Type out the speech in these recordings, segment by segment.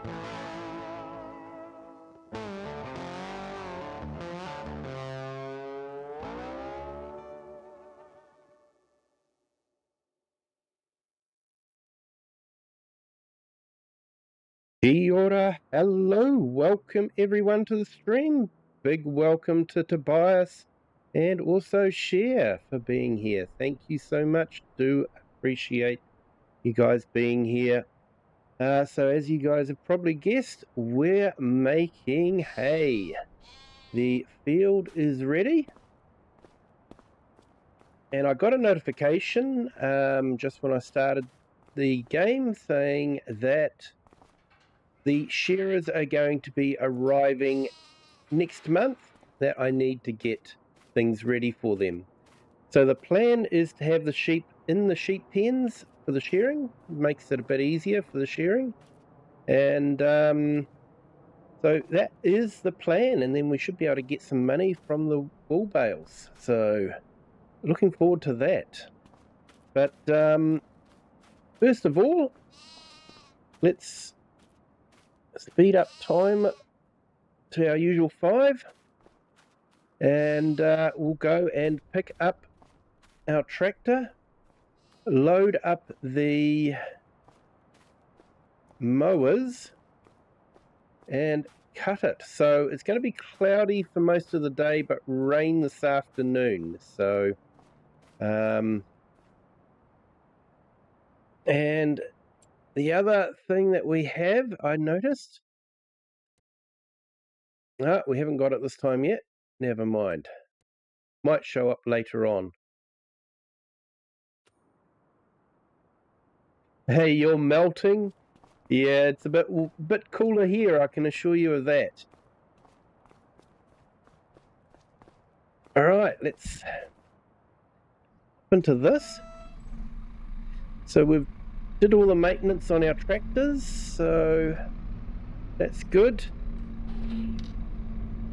Kia ora, hello, welcome everyone to the stream. Big welcome to Tobias and also Cher for being here. Thank you so much. Do appreciate you guys being here. So as you guys have probably guessed, we're making hay. The field is ready. And I got a notification just when I started the game saying that the shearers are going to be arriving next month, that I need to get things ready for them. So the plan is to have the sheep in the sheep pens for the shearing. Makes it a bit easier for the shearing. And so that is the plan, and then we should be able to get some money from the wool bales. So looking forward to that. But first of all, let's speed up time to our usual 5, and we'll go and pick up our tractor, load up the mowers, and cut it. So it's going to be cloudy for most of the day, but rain this afternoon. So and the other thing that we have, I noticed, we haven't got it this time yet. Never mind. Might show up later on. Hey, you're melting? Yeah, it's a bit cooler here, I can assure you of that. Alright, let's hop into this. So we've did all the maintenance on our tractors, so that's good.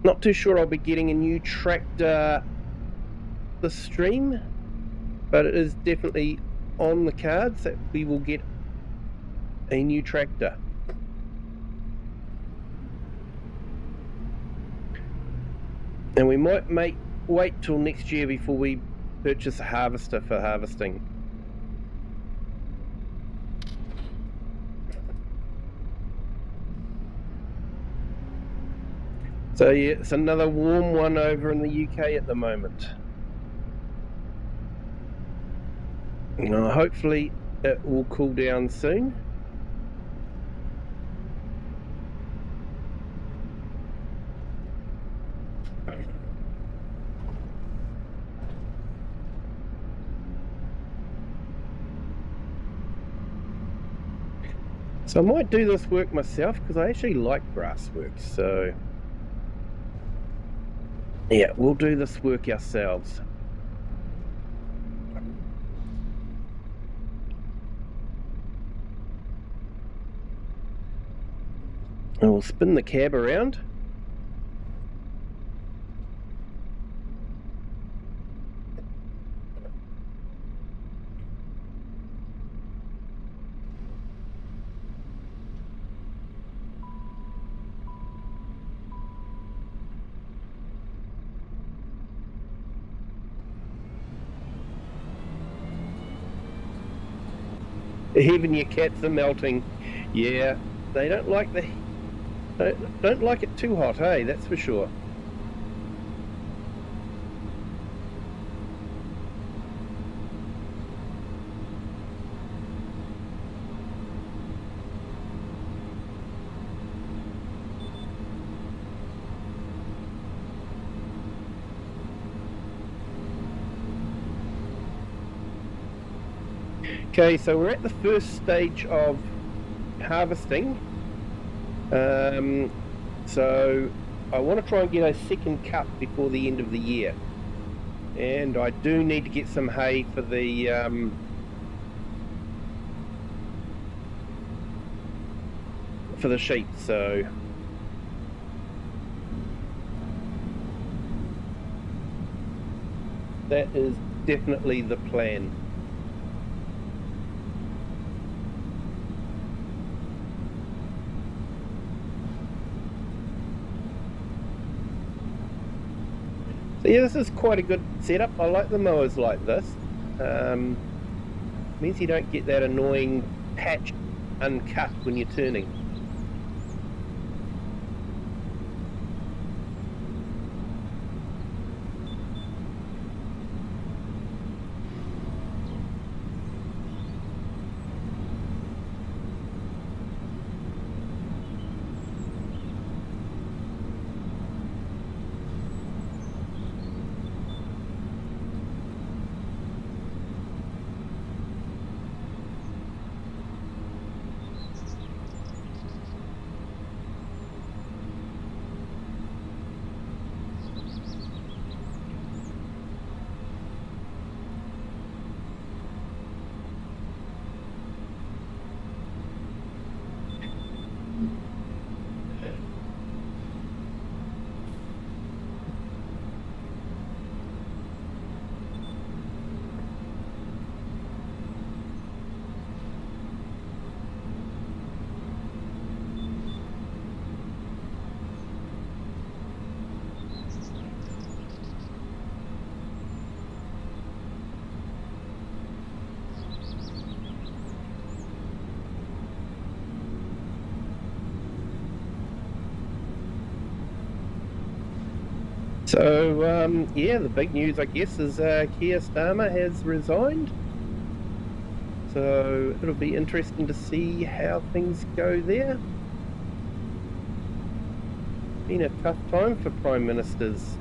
Not too sure I'll be getting a new tractor this stream, but it is definitely on the cards that we will get a new tractor. And we might wait till next year before we purchase a harvester for harvesting. So yeah, it's another warm one over in the UK at the moment. Hopefully it will cool down soon. So I might do this work myself because I actually like grass work. So yeah, we'll do this work ourselves. And we'll spin the cab around. Even your cats are melting. Yeah, they don't like don't like it too hot, hey, that's for sure. Okay, so we're at the first stage of harvesting. So I want to try and get a second cut before the end of the year. And I do need to get some hay for the sheep, so that is definitely the plan. Yeah, this is quite a good setup. I like the mowers like this. Means you don't get that annoying patch uncut when you're turning. So, yeah, the big news, I guess, is Keir Starmer has resigned. So it'll be interesting to see how things go there. Been a tough time for Prime Ministers.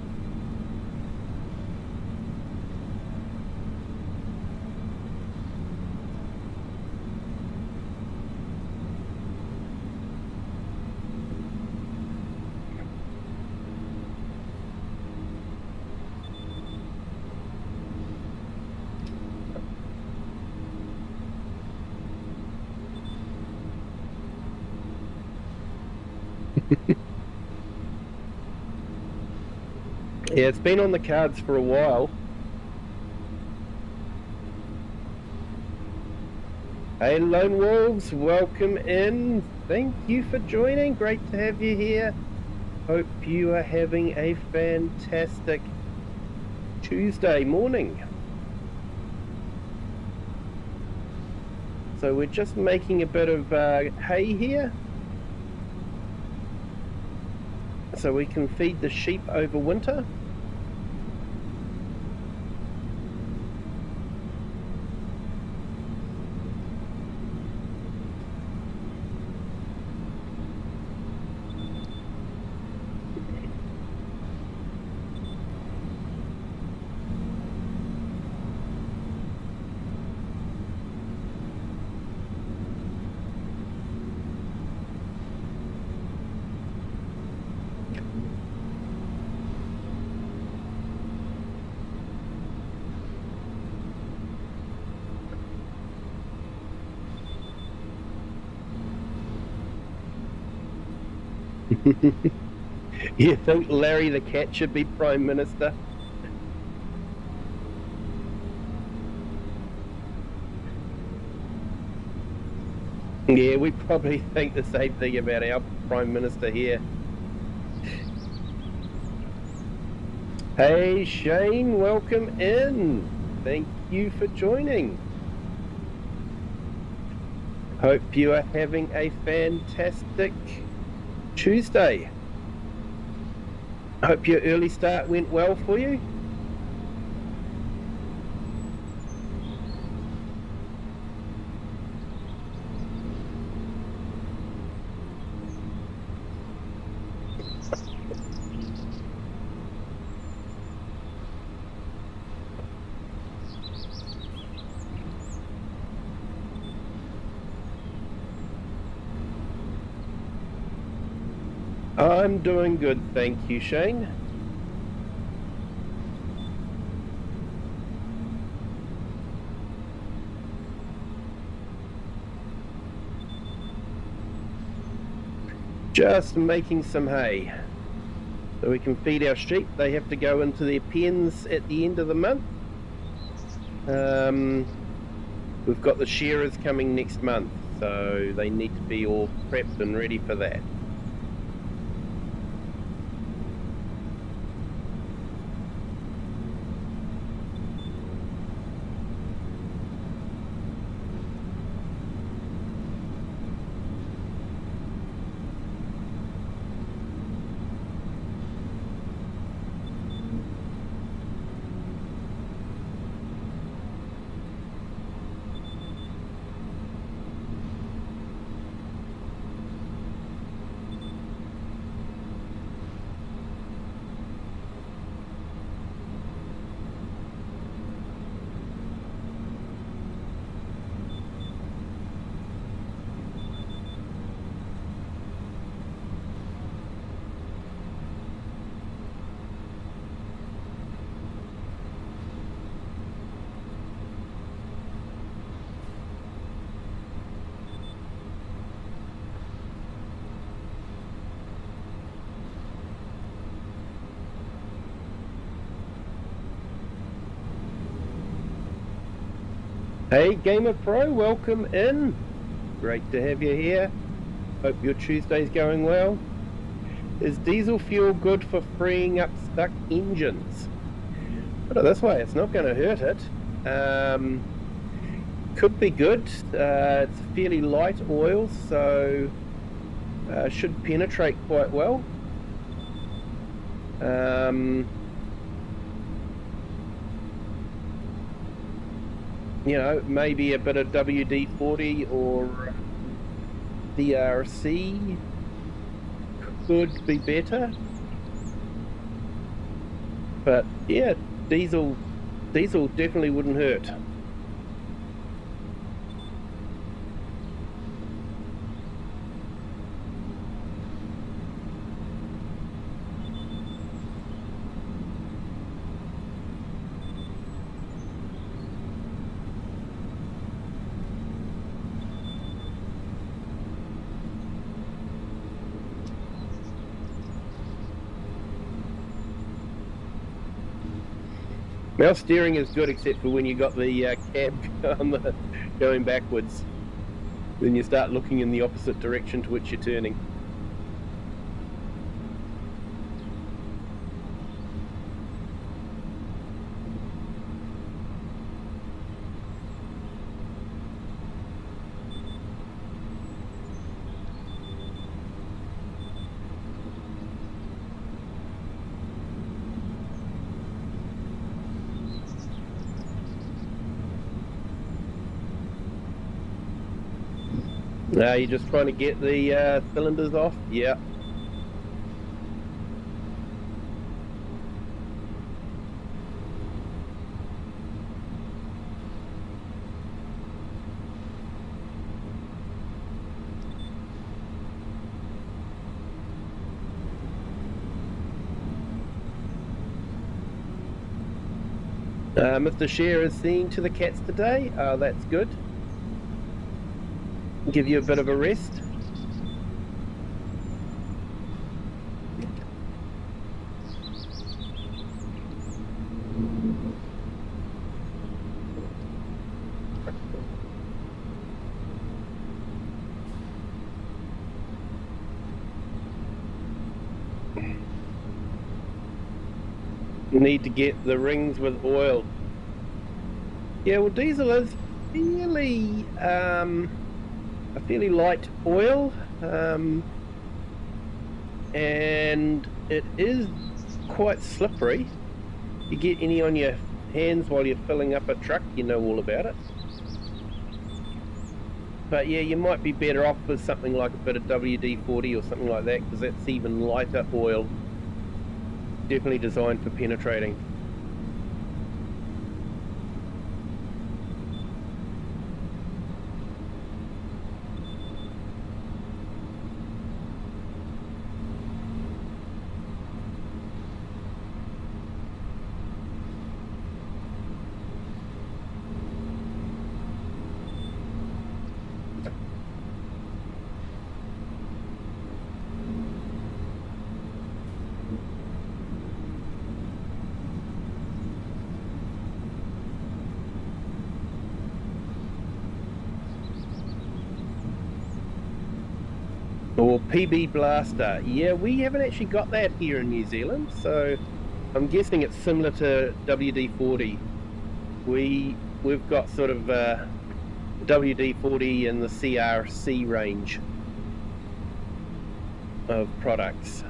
Yeah, it's been on the cards for a while. Hey, Lone Wolves, welcome in. Thank you for joining. Great to have you here. Hope you are having a fantastic Tuesday morning. So we're just making a bit of hay here, so we can feed the sheep over winter. You think Larry the Cat should be Prime Minister? Yeah, we probably think the same thing about our Prime Minister here. Hey Shane, welcome in. Thank you for joining. Hope you are having a fantastic Tuesday. Hope your early start went well for you. I'm doing good, thank you, Shane. Just making some hay so we can feed our sheep. They have to go into their pens at the end of the month. We've got the shearers coming next month, so they need to be all prepped and ready for that. Hey Gamer Pro, welcome in. Great to have you here. Hope your Tuesday's going well. Is diesel fuel good for freeing up stuck engines? Put it this way, it's not going to hurt it. Could be good. It's fairly light oil, so should penetrate quite well. You know, maybe a bit of WD-40 or DRC could be better. But yeah, diesel definitely wouldn't hurt. Mouse steering is good, except for when you got the cab going backwards. Then you start looking in the opposite direction to which you're turning. You're just trying to get the cylinders off? Yeah. Mr. Share is seeing to the cats today. That's good. Give you a bit of a rest. You need to get the rings with oil. Yeah, well, diesel is fairly a fairly light oil, and it is quite slippery. You get any on your hands while you're filling up a truck, you know all about it. But yeah, you might be better off with something like a bit of WD-40 or something like that, because that's even lighter oil, definitely designed for penetrating. Or PB Blaster. Yeah, we haven't actually got that here in New Zealand, so I'm guessing it's similar to WD-40. We've got sort of WD-40 in the CRC range of products.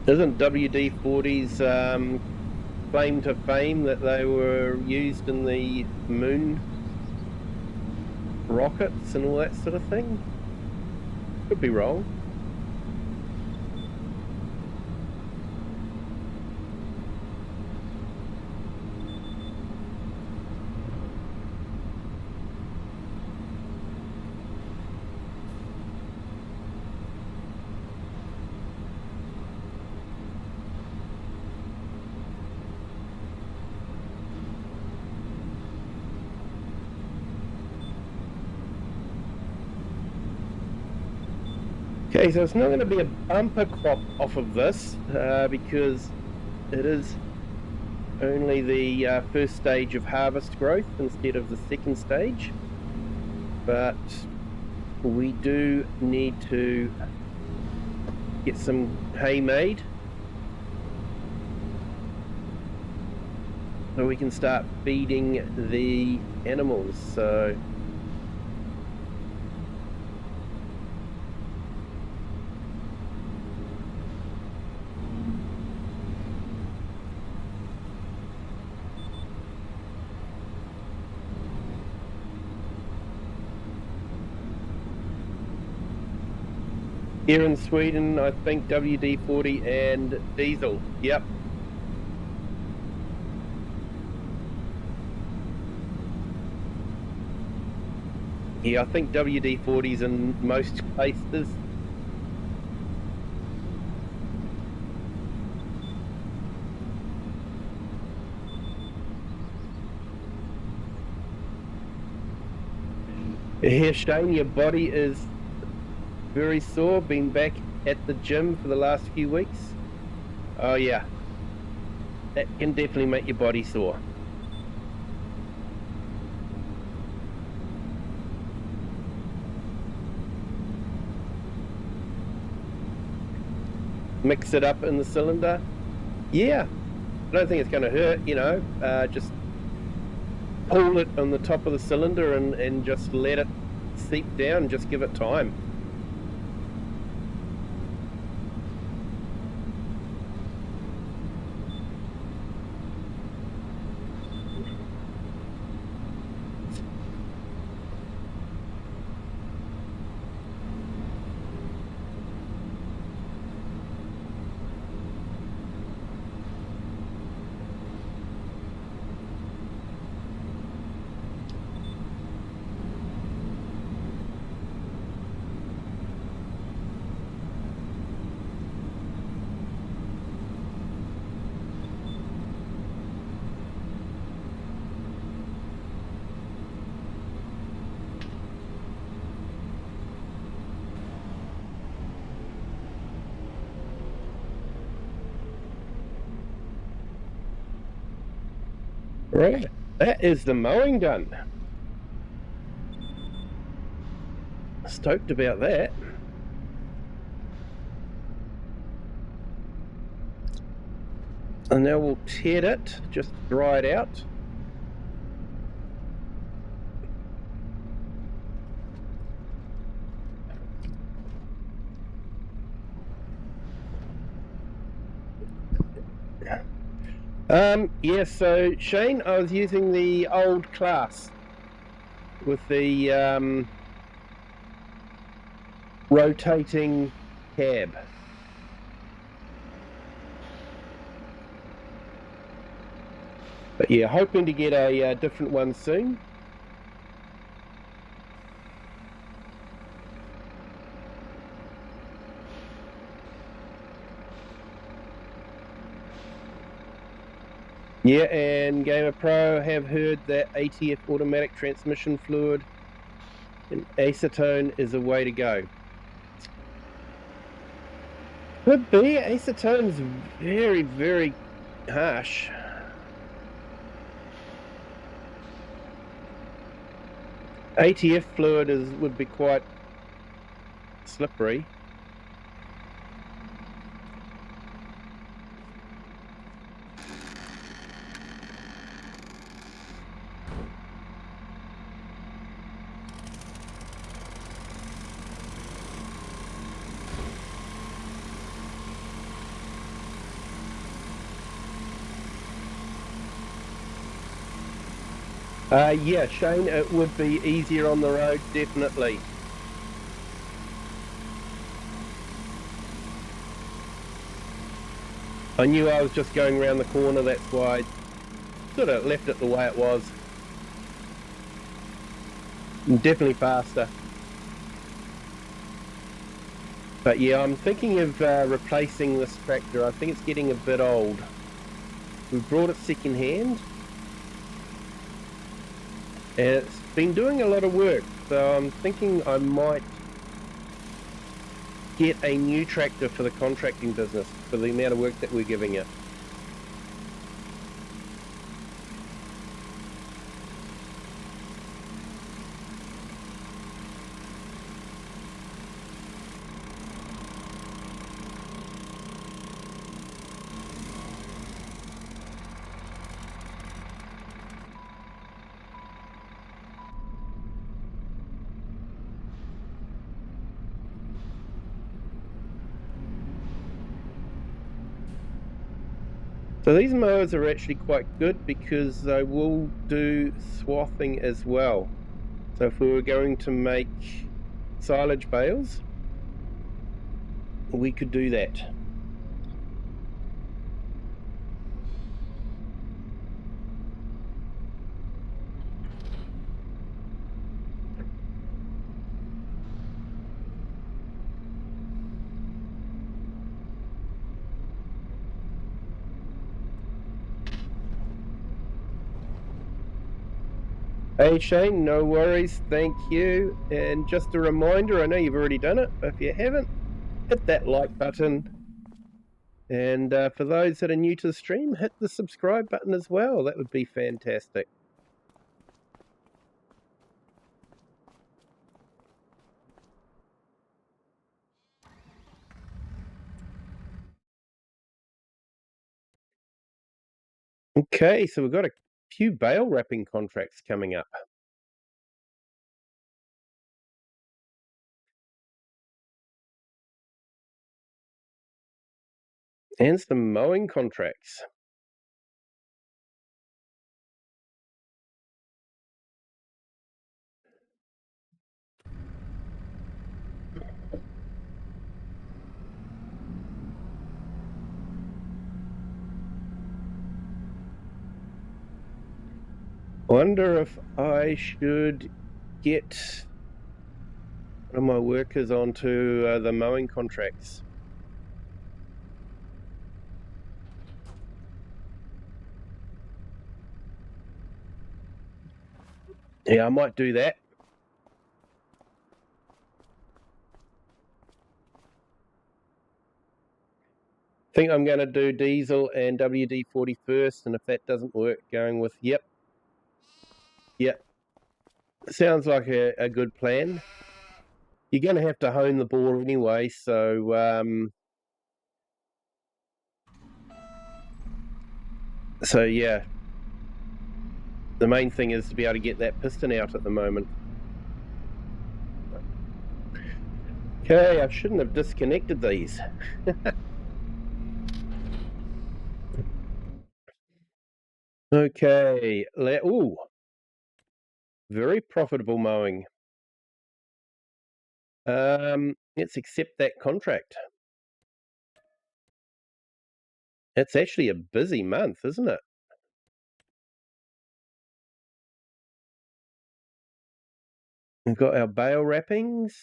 Isn't WD-40's claim to fame that they were used in the moon rockets and all that sort of thing? Could be wrong. Okay, so it's not going to be a bumper crop off of this because it is only the first stage of harvest growth instead of the second stage, but we do need to get some hay made so we can start feeding the animals. So here in Sweden, I think WD-40 and diesel. Yep. Yeah, I think WD-40's in most places. Here, Shane, your body is very sore. Been back at the gym for the last few weeks. Oh yeah, that can definitely make your body sore. Mix it up in the cylinder. Yeah, I don't think it's going to hurt, you know. Just pull it on the top of the cylinder and just let it seep down, just give it time. Right, that is the mowing done. Stoked about that. And now we'll ted it, just dry it out. Yeah, so Shane, I was using the old class with the rotating cab. But yeah, hoping to get a different one soon. Yeah, and Gamer Pro have heard that ATF automatic transmission fluid and acetone is the way to go. Could be. Acetone's very, very harsh. ATF fluid would be quite slippery. Yeah, Shane, it would be easier on the road, definitely. I knew I was just going around the corner, that's why I sort of left it the way it was. Definitely faster. But yeah, I'm thinking of replacing this tractor. I think it's getting a bit old. We brought it second hand. And it's been doing a lot of work, so I'm thinking I might get a new tractor for the contracting business for the amount of work that we're giving it. So these mowers are actually quite good because they will do swathing as well. So if we were going to make silage bales, we could do that. Hey Shane, no worries, thank you. And just a reminder, I know you've already done it, but if you haven't, hit that like button. And for those that are new to the stream, hit the subscribe button as well. That would be fantastic. Okay, so we've got a few bale wrapping contracts coming up. And some mowing contracts. Wonder if I should get one of my workers onto the mowing contracts. Yeah, I might do that. I think I'm going to do diesel and WD-40 first, and if that doesn't work, going with yep. Sounds like a good plan. You're going to have to hone the ball anyway, so yeah. The main thing is to be able to get that piston out at the moment. Okay, I shouldn't have disconnected these. Okay, ooh, very profitable mowing. Let's accept that contract. It's actually a busy month, isn't it? We've got our bale wrappings.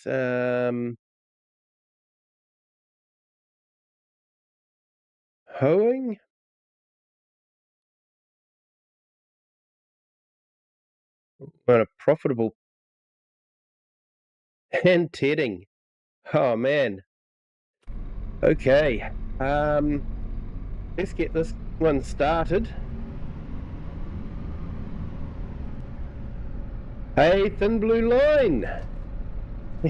Hoeing. What a profitable. And tedding. Oh man. Okay. Let's get this one started. Hey, Thin Blue Line.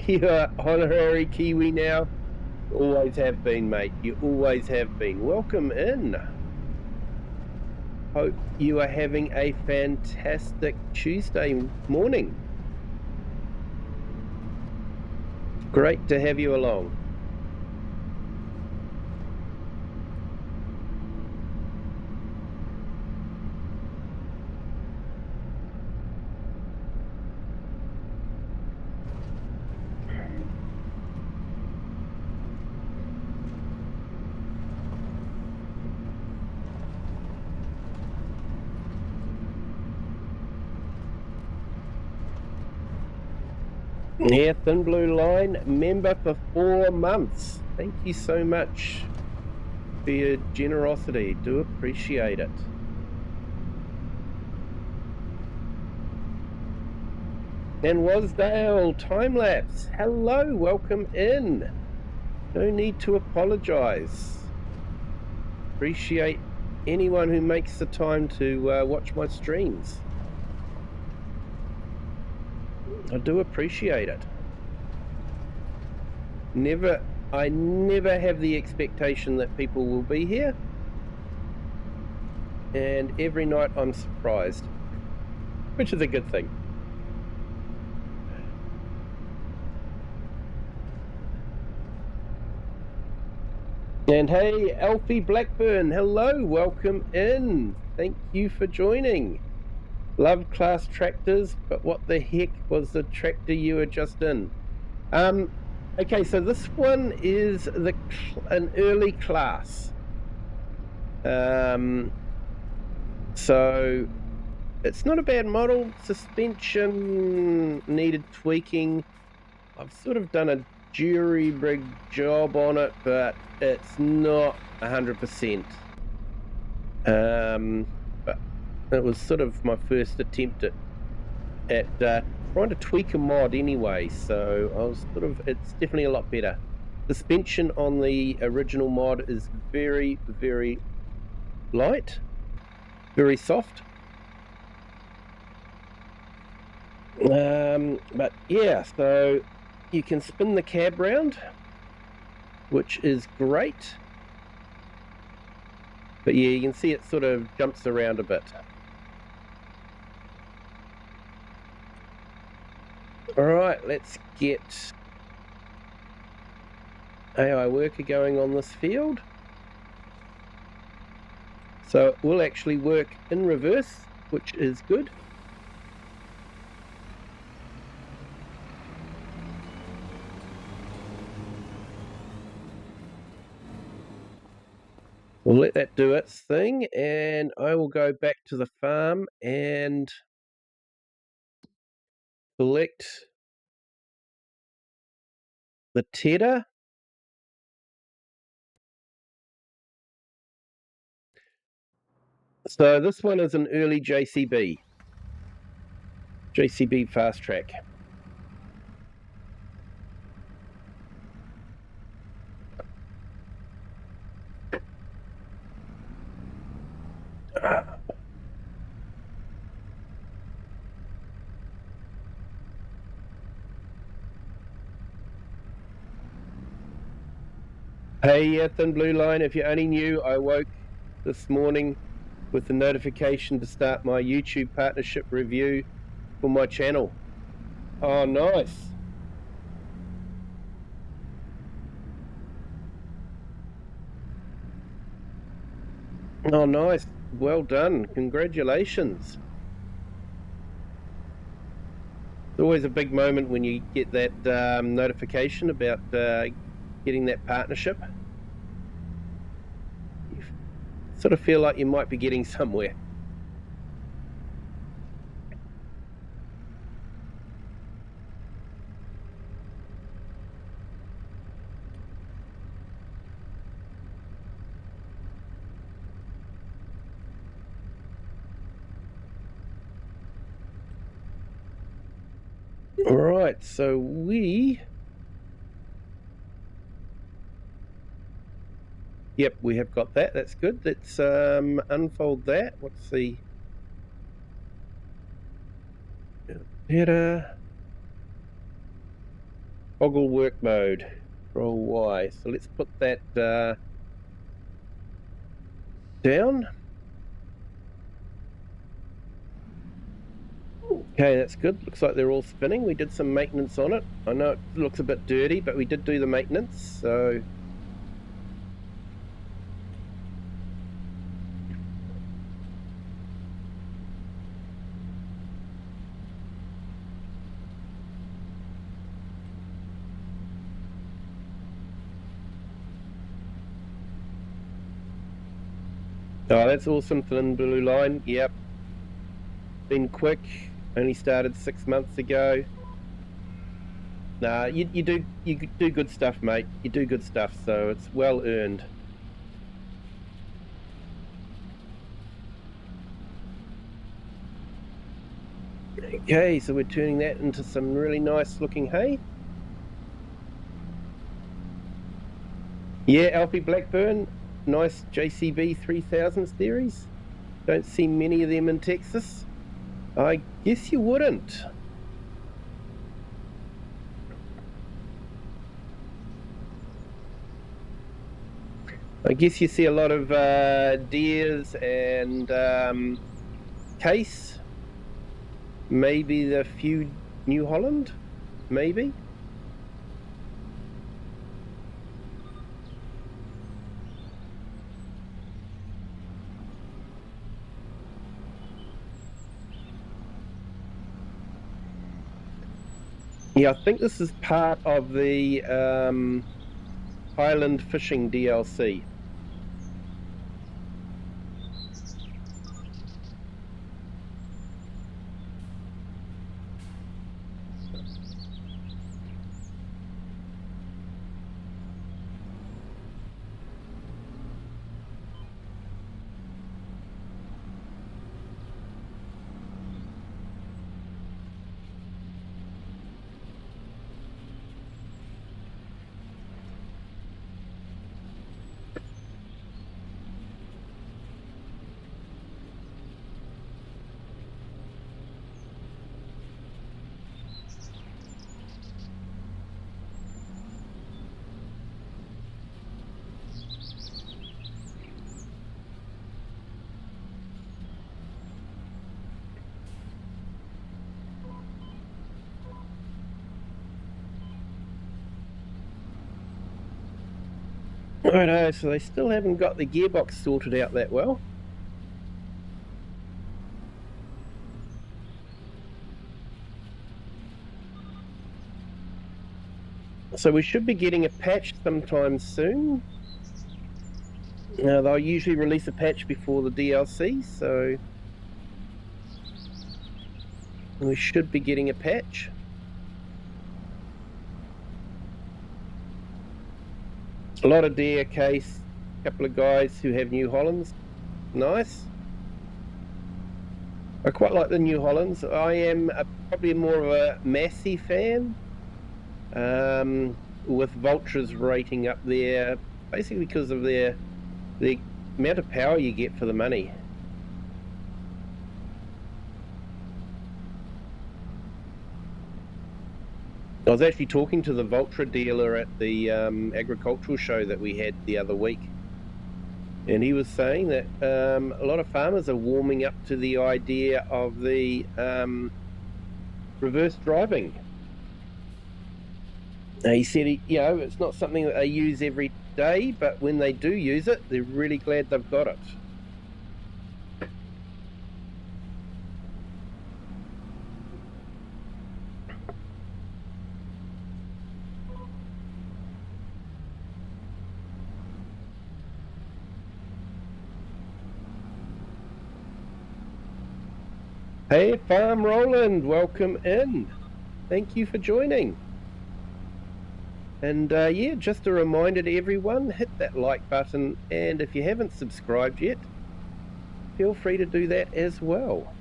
You're honorary Kiwi now. Always have been, mate. You always have been. Welcome in. Hope you are having a fantastic Tuesday morning. Great to have you along. Yeah, Thin Blue Line, member for 4 months. Thank you so much for your generosity. Do appreciate it. And Wasdale Time Lapse, hello, welcome in. No need to apologize. Appreciate anyone who makes the time to watch my streams. I do appreciate it. I never have the expectation that people will be here, and every night I'm surprised, which is a good thing. And hey, Alfie Blackburn, hello, welcome in. Thank you for joining. Love class tractors, but what the heck was the tractor you were just in? Okay, so this one is an early class. So it's not a bad model. Suspension needed tweaking. I've sort of done a jury rig job on it, but it's not 100%. But it was sort of my first attempt at trying to tweak a mod anyway, so I was it's definitely a lot better. Suspension on the original mod is very, very light, very soft. But yeah, so you can spin the cab round, which is great. But yeah, you can see it sort of jumps around a bit. Alright, let's get AI worker going on this field. So it will actually work in reverse, which is good. We'll let that do its thing, and I will go back to the farm and collect the tedder. So this one is an early JCB fast track. Hey, Thin Blue Line, if you're only new, I woke this morning with the notification to start my YouTube partnership review for my channel. Oh, nice. Oh, nice. Well done. Congratulations. It's always a big moment when you get that notification about getting that partnership. You sort of feel like you might be getting somewhere. All right, so yep, we have got that. That's good. Let's unfold that. What's the better toggle work mode? Control Y. So let's put that down. Okay, that's good. Looks like they're all spinning. We did some maintenance on it. I know it looks a bit dirty, but we did do the maintenance, so... Oh, that's awesome, Thin Blue Line. Yep. Been quick. Only started 6 months ago. Nah, you do good stuff, mate. You do good stuff, so it's well earned. Okay, so we're turning that into some really nice looking hay. Yeah, Alfie Blackburn, nice JCB 3000 series. Don't see many of them in Texas. I guess you wouldn't. I guess you see a lot of deers and case. Maybe the few New Holland, maybe. Yeah, I think this is part of the Highland Fishing DLC. Righto, so they still haven't got the gearbox sorted out that well. So we should be getting a patch sometime soon. They'll usually release a patch before the DLC, so we should be getting a patch. A lot of deer case, a couple of guys who have New Hollands. Nice. I quite like the New Hollands. I am probably more of a Massey fan, with Vultures rating up there, basically because of the amount of power you get for the money. I was actually talking to the Vulture dealer at the agricultural show that we had the other week, and he was saying that a lot of farmers are warming up to the idea of the reverse driving. He said, it's not something that they use every day, but when they do use it, they're really glad they've got it. Hey, Farm Roland, welcome in. Thank you for joining. And yeah, just a reminder to everyone, hit that like button, and if you haven't subscribed yet, feel free to do that as well.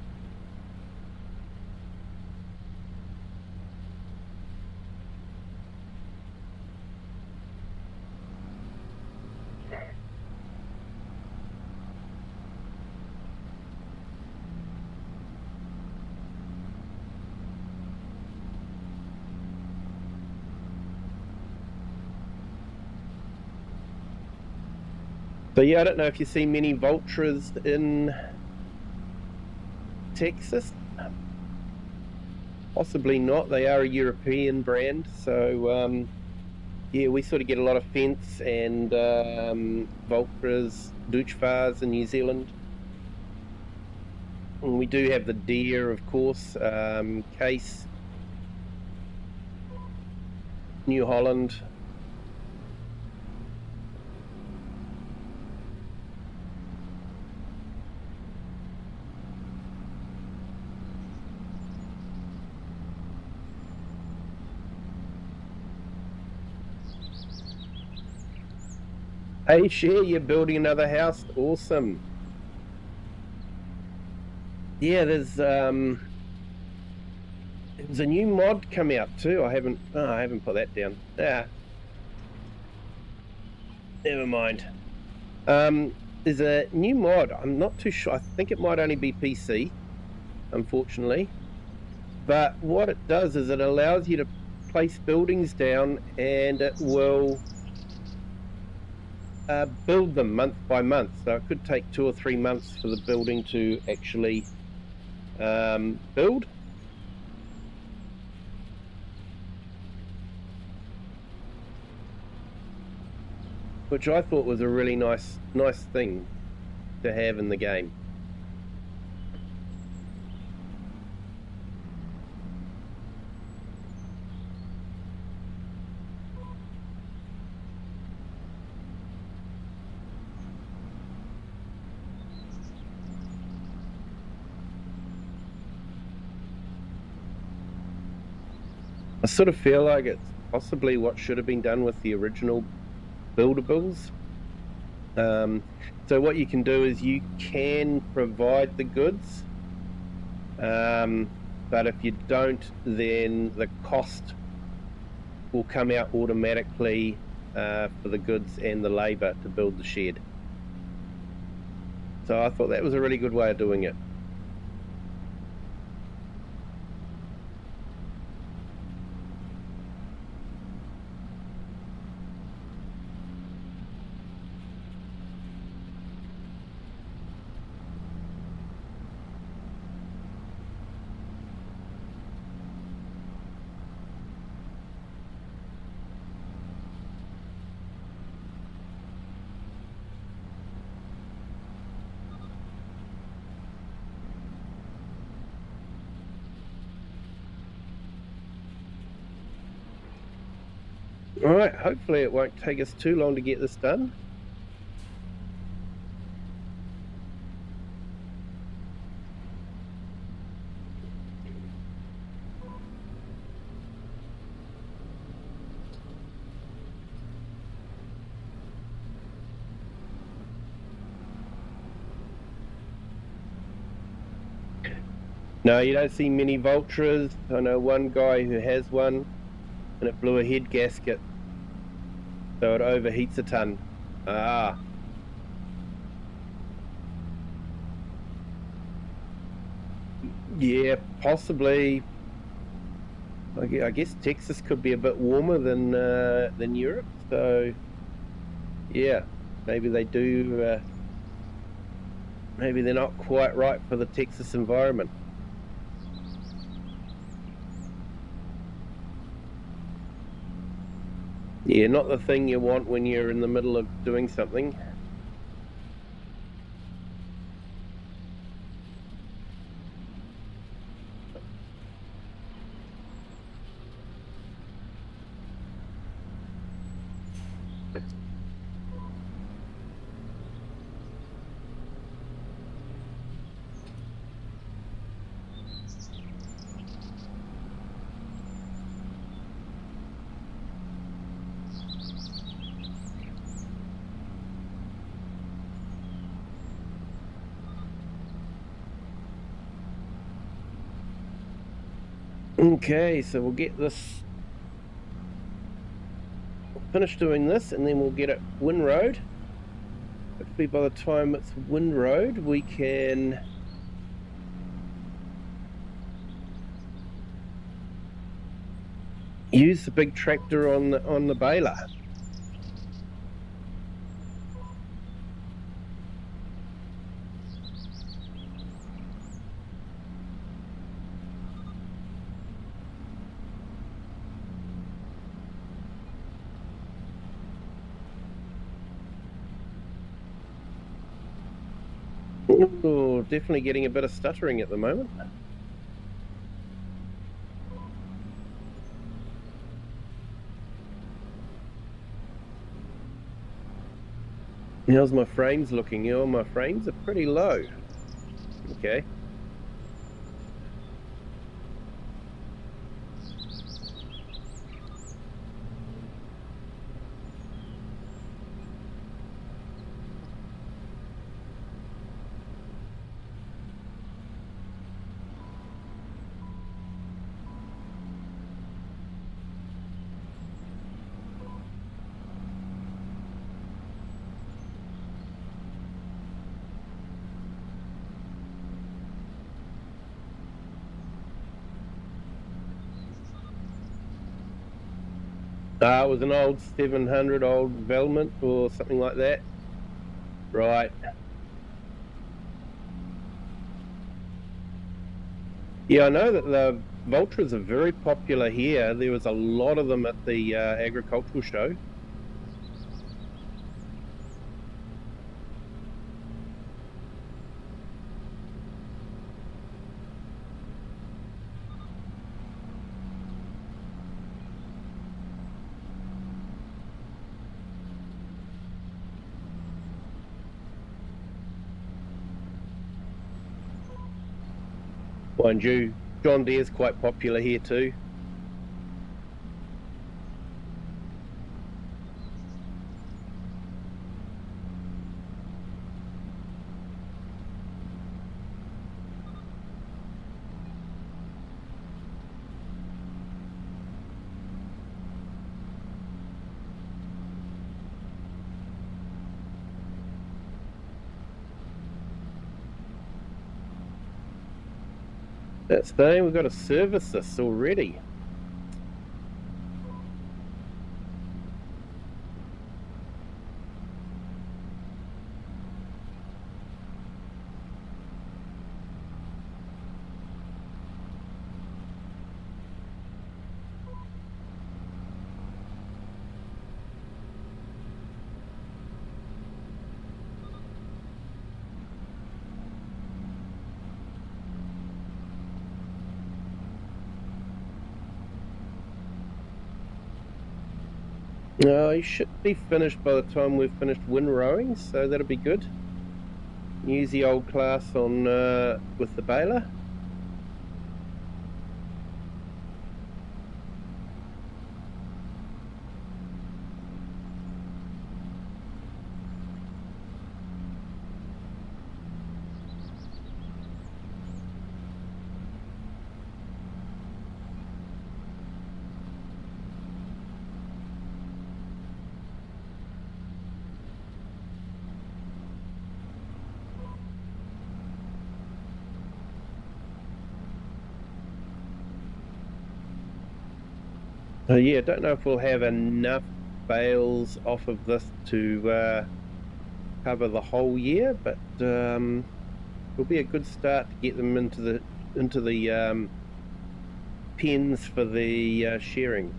So yeah, I don't know if you see many Vultures in Texas. Possibly not. They are a European brand, so yeah, we sort of get a lot of fence and Vultures, Dutchfars in New Zealand. And we do have the deer, of course, case, New Holland. Hey, Cher, you're building another house. Awesome. Yeah, there's a new mod come out too. I haven't put that down. Yeah. Never mind. There's a new mod. I'm not too sure. I think it might only be PC, unfortunately. But what it does is it allows you to place buildings down, and it will build them month by month. So it could take 2 or 3 months for the building to actually build. Which I thought was a really nice thing to have in the game. I sort of feel like it's possibly what should have been done with the original buildables. So what you can do is you can provide the goods, but if you don't, then the cost will come out automatically for the goods and the labour to build the shed. So I thought that was a really good way of doing it. Alright, hopefully it won't take us too long to get this done. No, you don't see many vultures. I know one guy who has one, and it blew a head gasket, so it overheats a ton. Ah. Yeah, possibly. I guess Texas could be a bit warmer than Europe, so yeah, maybe they do. Maybe they're not quite right for the Texas environment. Yeah, not the thing you want when you're in the middle of doing something. Okay, so we'll get this, we'll finish doing this, and then we'll get it Windroad. Hopefully by the time it's Windroad, we can use the big tractor on the baler. Oh, definitely getting a bit of stuttering at the moment. How's my frames looking? Oh, my frames are pretty low. Okay. It was an old 700 old Velvet or something like that. Right. Yeah, I know that the vultures are very popular here. There was a lot of them at the agricultural show. Mind you, John Deere's quite popular here too. That's the thing, we've got to service this already. No, you should be finished by the time we've finished wind rowing, so that'll be good. Use the old class on with the baler. Yeah, don't know if we'll have enough bales off of this to cover the whole year, but it'll be a good start to get them into the pens for the shearing.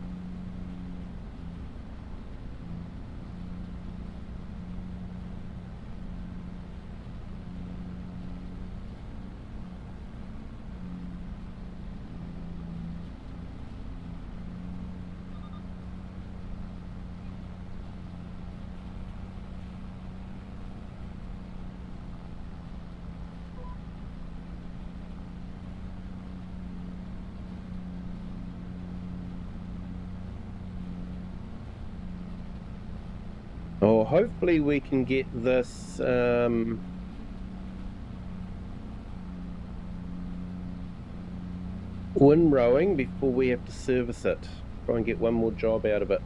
Oh, hopefully we can get this wind rowing before we have to service it. Try and get one more job out of it.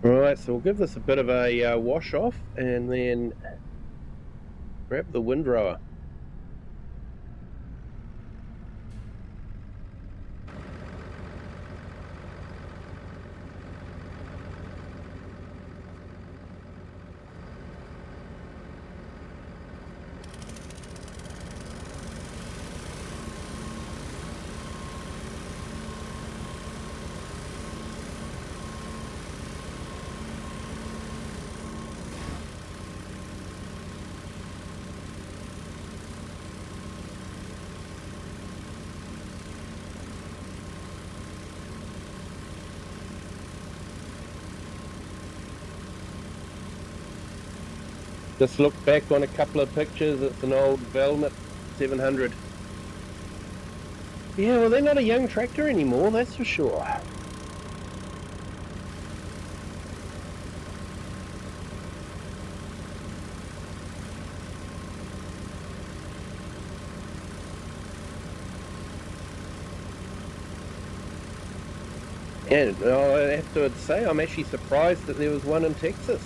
Right, so we'll give this a bit of a wash off and then grab the windrower. Just looked back on a couple of pictures. It's an old Velmet 700. Yeah, well, they're not a young tractor anymore, that's for sure. And I have to say, I'm actually surprised that there was one in Texas.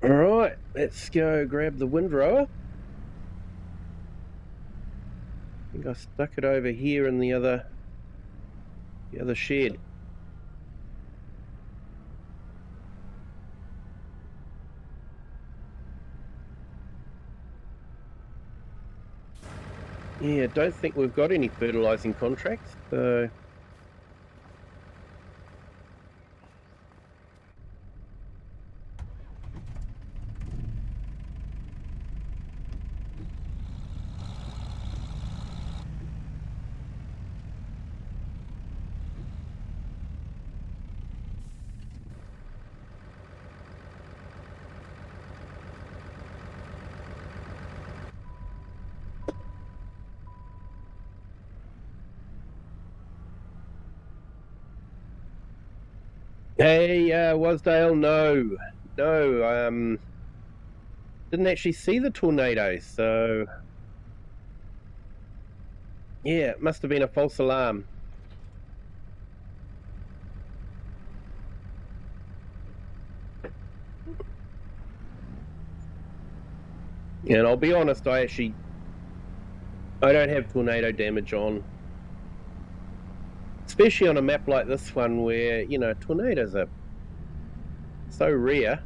Alright, let's go grab the windrower. I think I stuck it over here in the other shed. Yeah, don't think we've got any fertilising contracts, so... Hey, Wasdale, no, didn't actually see the tornado, so yeah, it must have been a false alarm. And I'll be honest, I don't have tornado damage on, especially on a map like this one where, you know, tornadoes are so rare.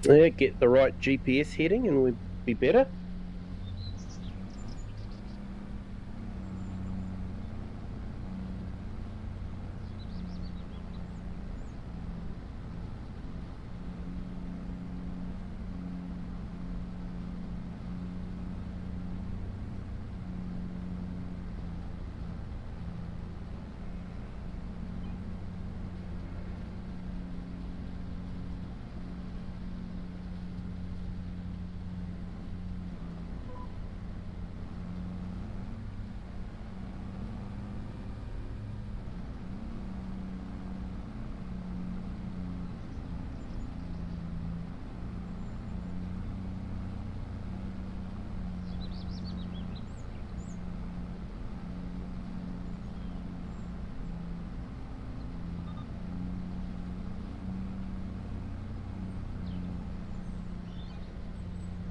Yeah, get the right GPS heading and we'd be better.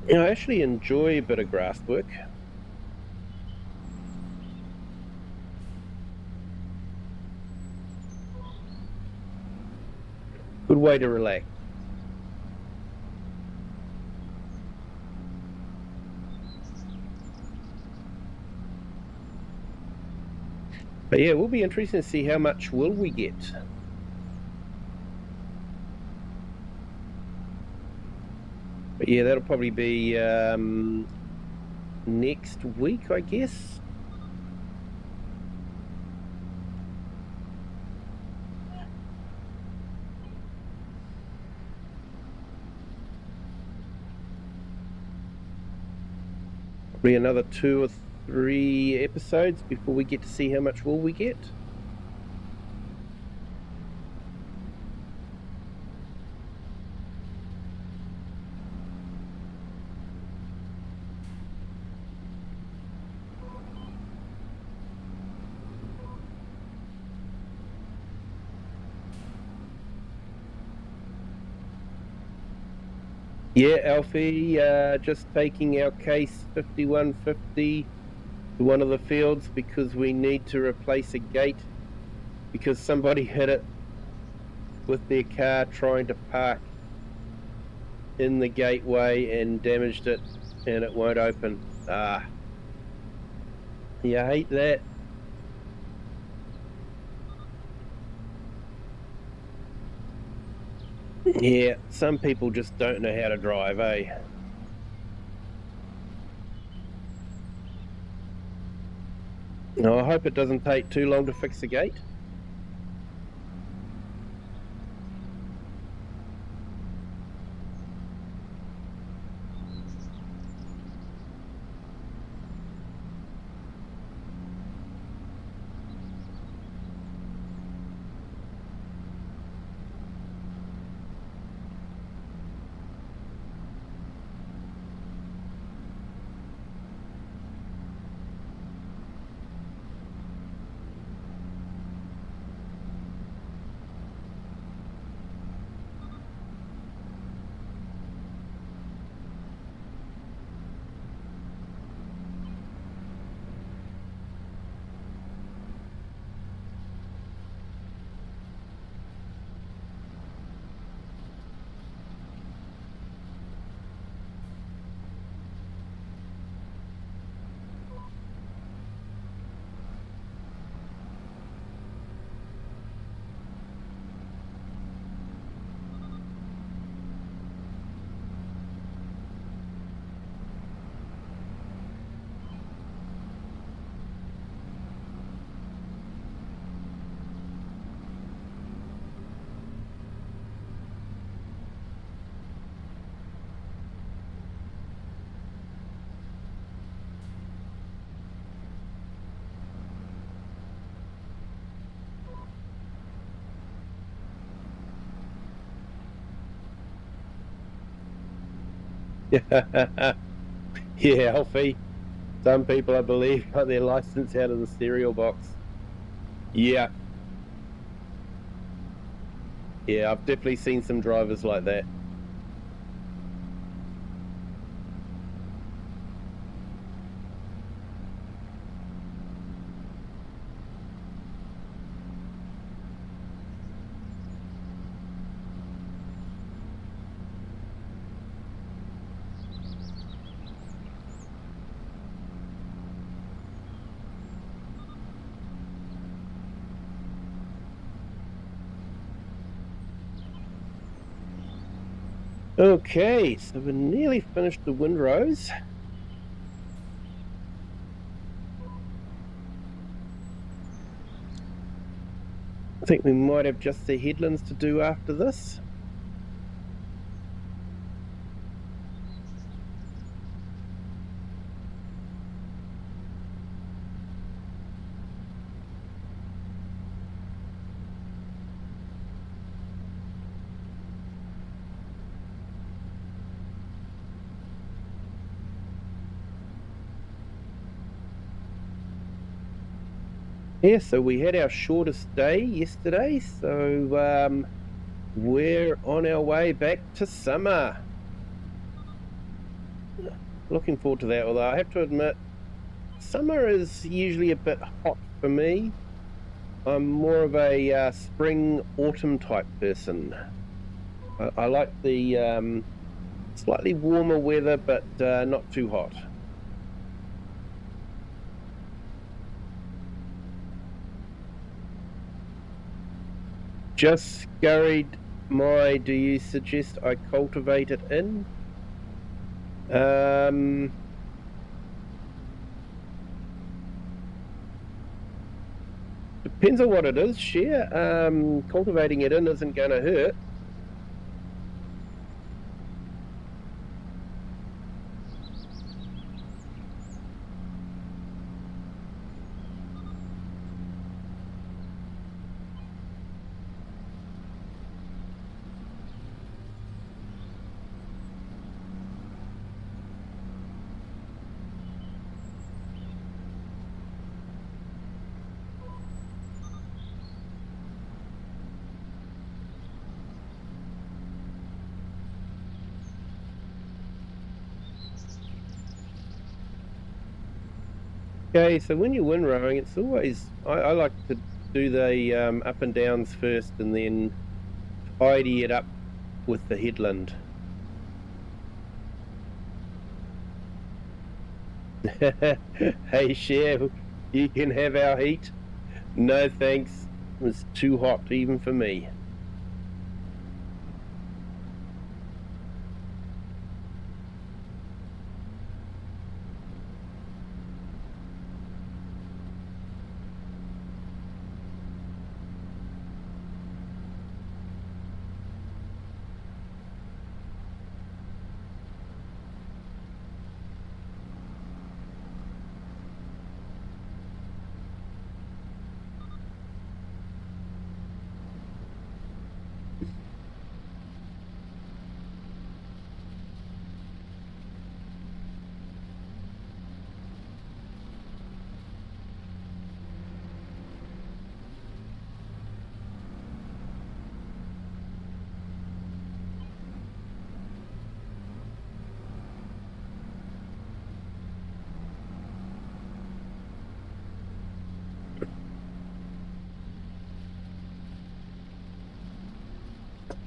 I actually enjoy a bit of grass work. Good way to relax. But yeah, it will be interesting to see how much wool we get. But yeah, that'll probably be next week, I guess. Probably another 2 or 3 episodes before we get to see how much wool we get. Yeah, Alfie, just taking our case 5150 to one of the fields because we need to replace a gate because somebody hit it with their car trying to park in the gateway and damaged it and it won't open. You hate that. Yeah, some people just don't know how to drive, eh? No, I hope it doesn't take too long to fix the gate. Yeah, Alfie. Some people, I believe, got their license out of the cereal box. Yeah. Yeah, I've definitely seen some drivers like that. Okay, so we're nearly finished the windrows. I think we might have just the headlands to do after this. Yeah, so we had our shortest day yesterday, so we're on our way back to summer. looking forward to that, although I have to admit, summer is usually a bit hot for me. I'm more of a spring, autumn type person. I like the slightly warmer weather, but not too hot. Just scurried my, do you suggest I cultivate it in? Depends on what it is, Share. Cultivating it in isn't going to hurt. Okay, so when you're windrowing, it's always, I like to do the up and downs first and then tidy it up with the headland. Hey, Cher, you can have our heat. No thanks, it's too hot even for me.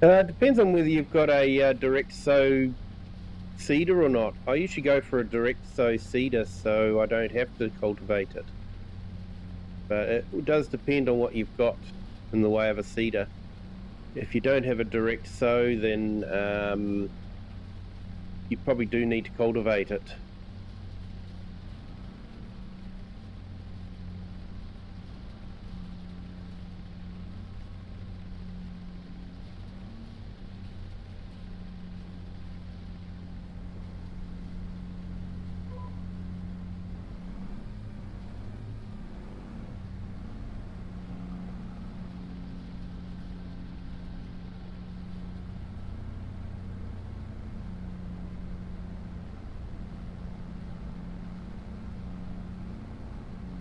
Depends on whether you've got a direct sow seeder or not. I usually go for a direct sow seeder so I don't have to cultivate it. But it does depend on what you've got in the way of a seeder. If you don't have a direct sow, then you probably do need to cultivate it.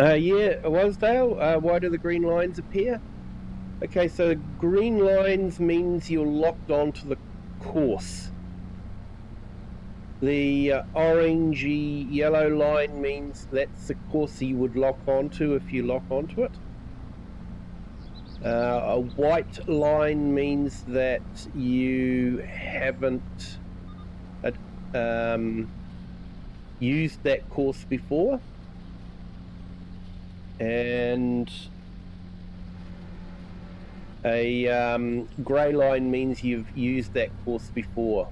Yeah, Wasdale, why do the green lines appear? Okay, so green lines means you're locked onto the course. The orangey yellow line means that's the course you would lock onto if you lock onto it. A white line means that you haven't used that course before. And a grey line means you've used that course before.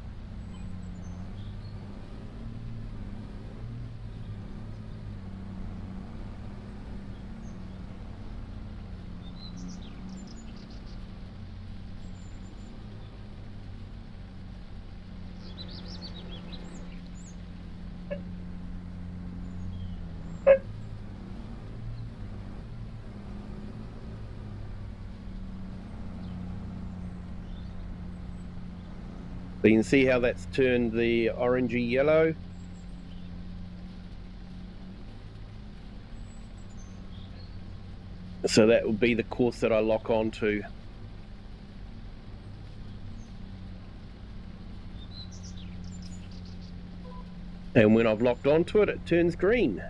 So you can see how that's turned the orangey yellow. So that would be the course that I lock onto. And when I've locked onto it, it turns green.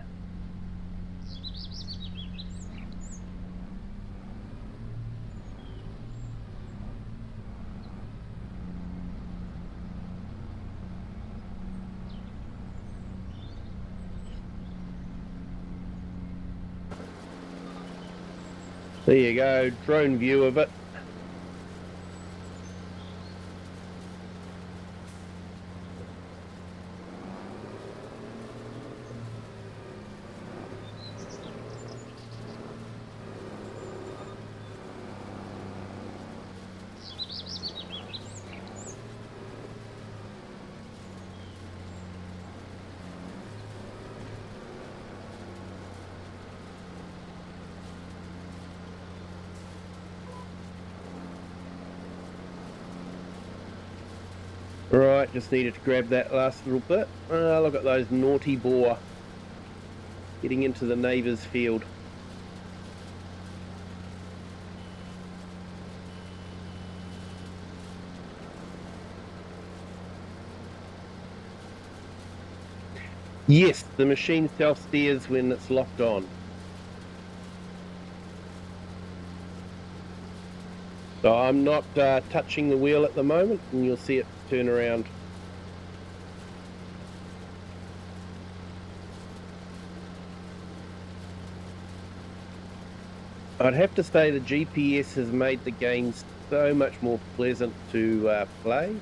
There you go, drone view of it. Right, just needed to grab that last little bit. Look at those naughty boar getting into the neighbour's field. Yes, the machine self-steers when it's locked on. So I'm not touching the wheel at the moment, and you'll see it turn around. I'd have to say the GPS has made the game so much more pleasant to play.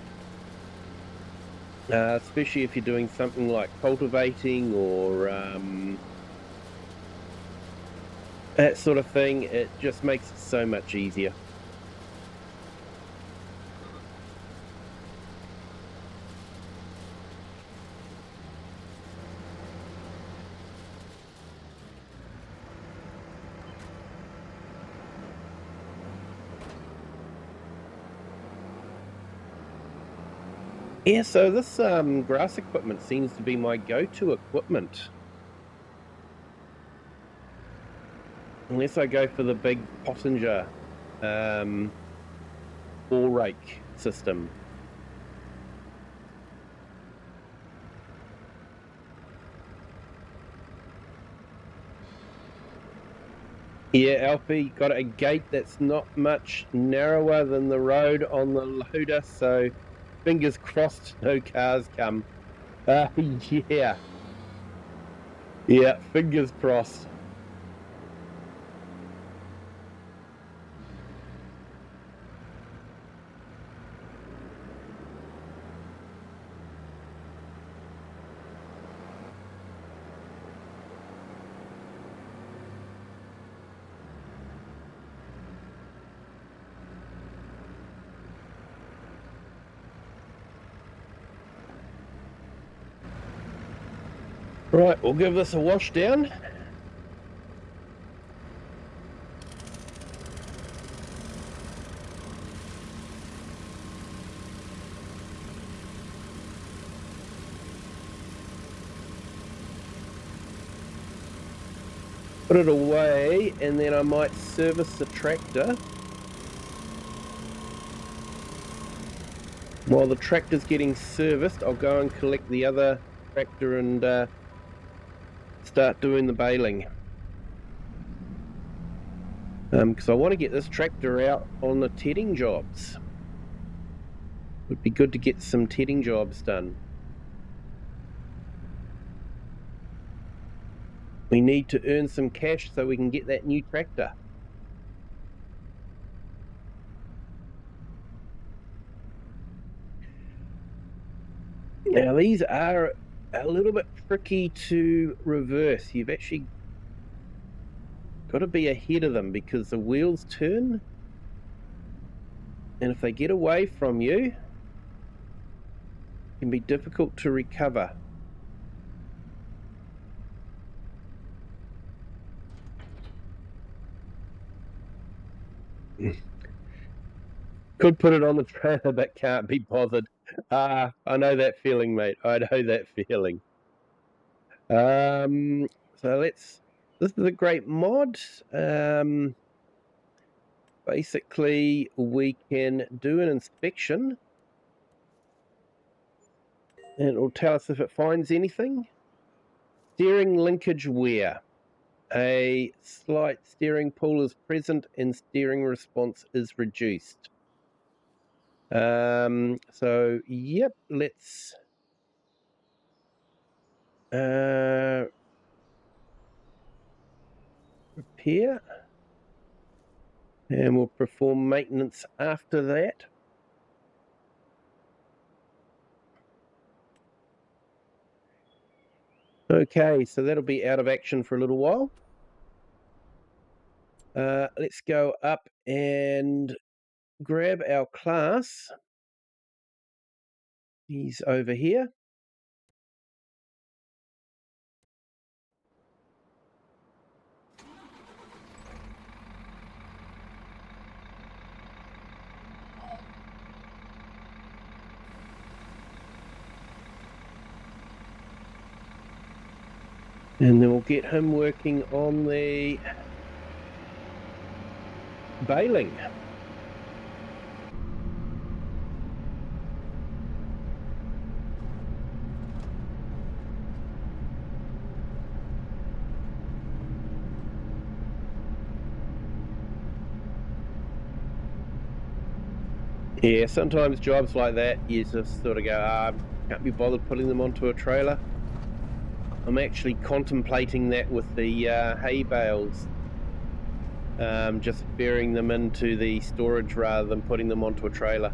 Especially if you're doing something like cultivating or that sort of thing, it just makes it so much easier. Yeah, so this grass equipment seems to be my go-to equipment. Unless I go for the big Pottinger ball rake system. Yeah, Alfie, got a gate that's not much narrower than the road on the loader, so fingers crossed no cars come. Yeah. Yeah, fingers crossed. Right, we'll give this a wash down. Put it away, and then I might service the tractor. While the tractor's getting serviced, I'll go and collect the other tractor and start doing the baling. Because I want to get this tractor out on the tedding jobs. Would be good to get some tedding jobs done. We need to earn some cash so we can get that new tractor. Now these are a little bit tricky to reverse. You've actually got to be ahead of them because the wheels turn, and if they get away from you, it can be difficult to recover. Could put it on the trailer but can't be bothered. I know that feeling, mate. I know that feeling. So this is a great mod. Basically, we can do an inspection. And it will tell us if it finds anything. Steering linkage wear. A slight steering pull is present and steering response is reduced. So, yep, let's repair. And we'll perform maintenance after that. Okay, so that'll be out of action for a little while. Let's go up and grab our class. He's over here. And then we'll get him working on the baling. Yeah, sometimes jobs like that, you just sort of go, can't be bothered putting them onto a trailer. I'm actually contemplating that with the hay bales, just burying them into the storage rather than putting them onto a trailer.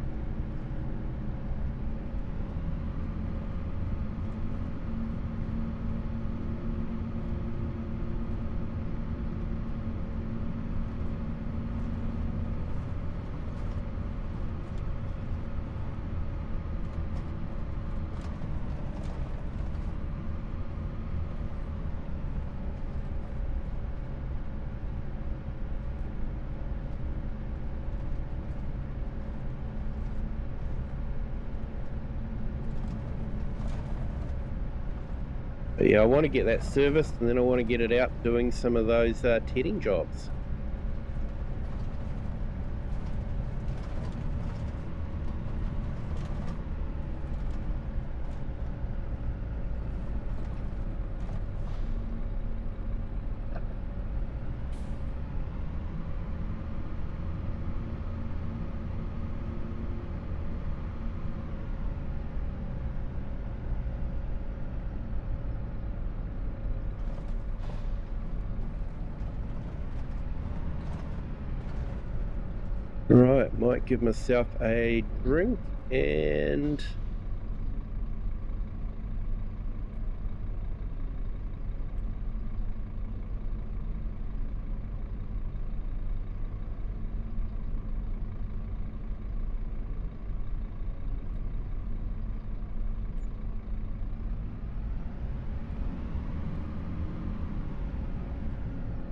But yeah, I want to get that serviced, and then I want to get it out doing some of those tedding jobs. Right, might give myself a drink and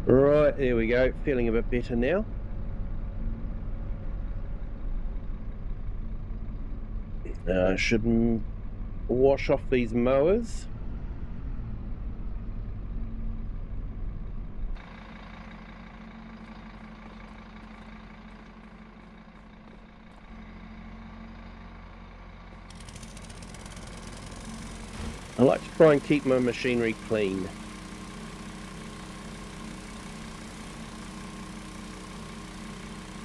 right, there we go, feeling a bit better now. I should wash off these mowers. I like to try and keep my machinery clean.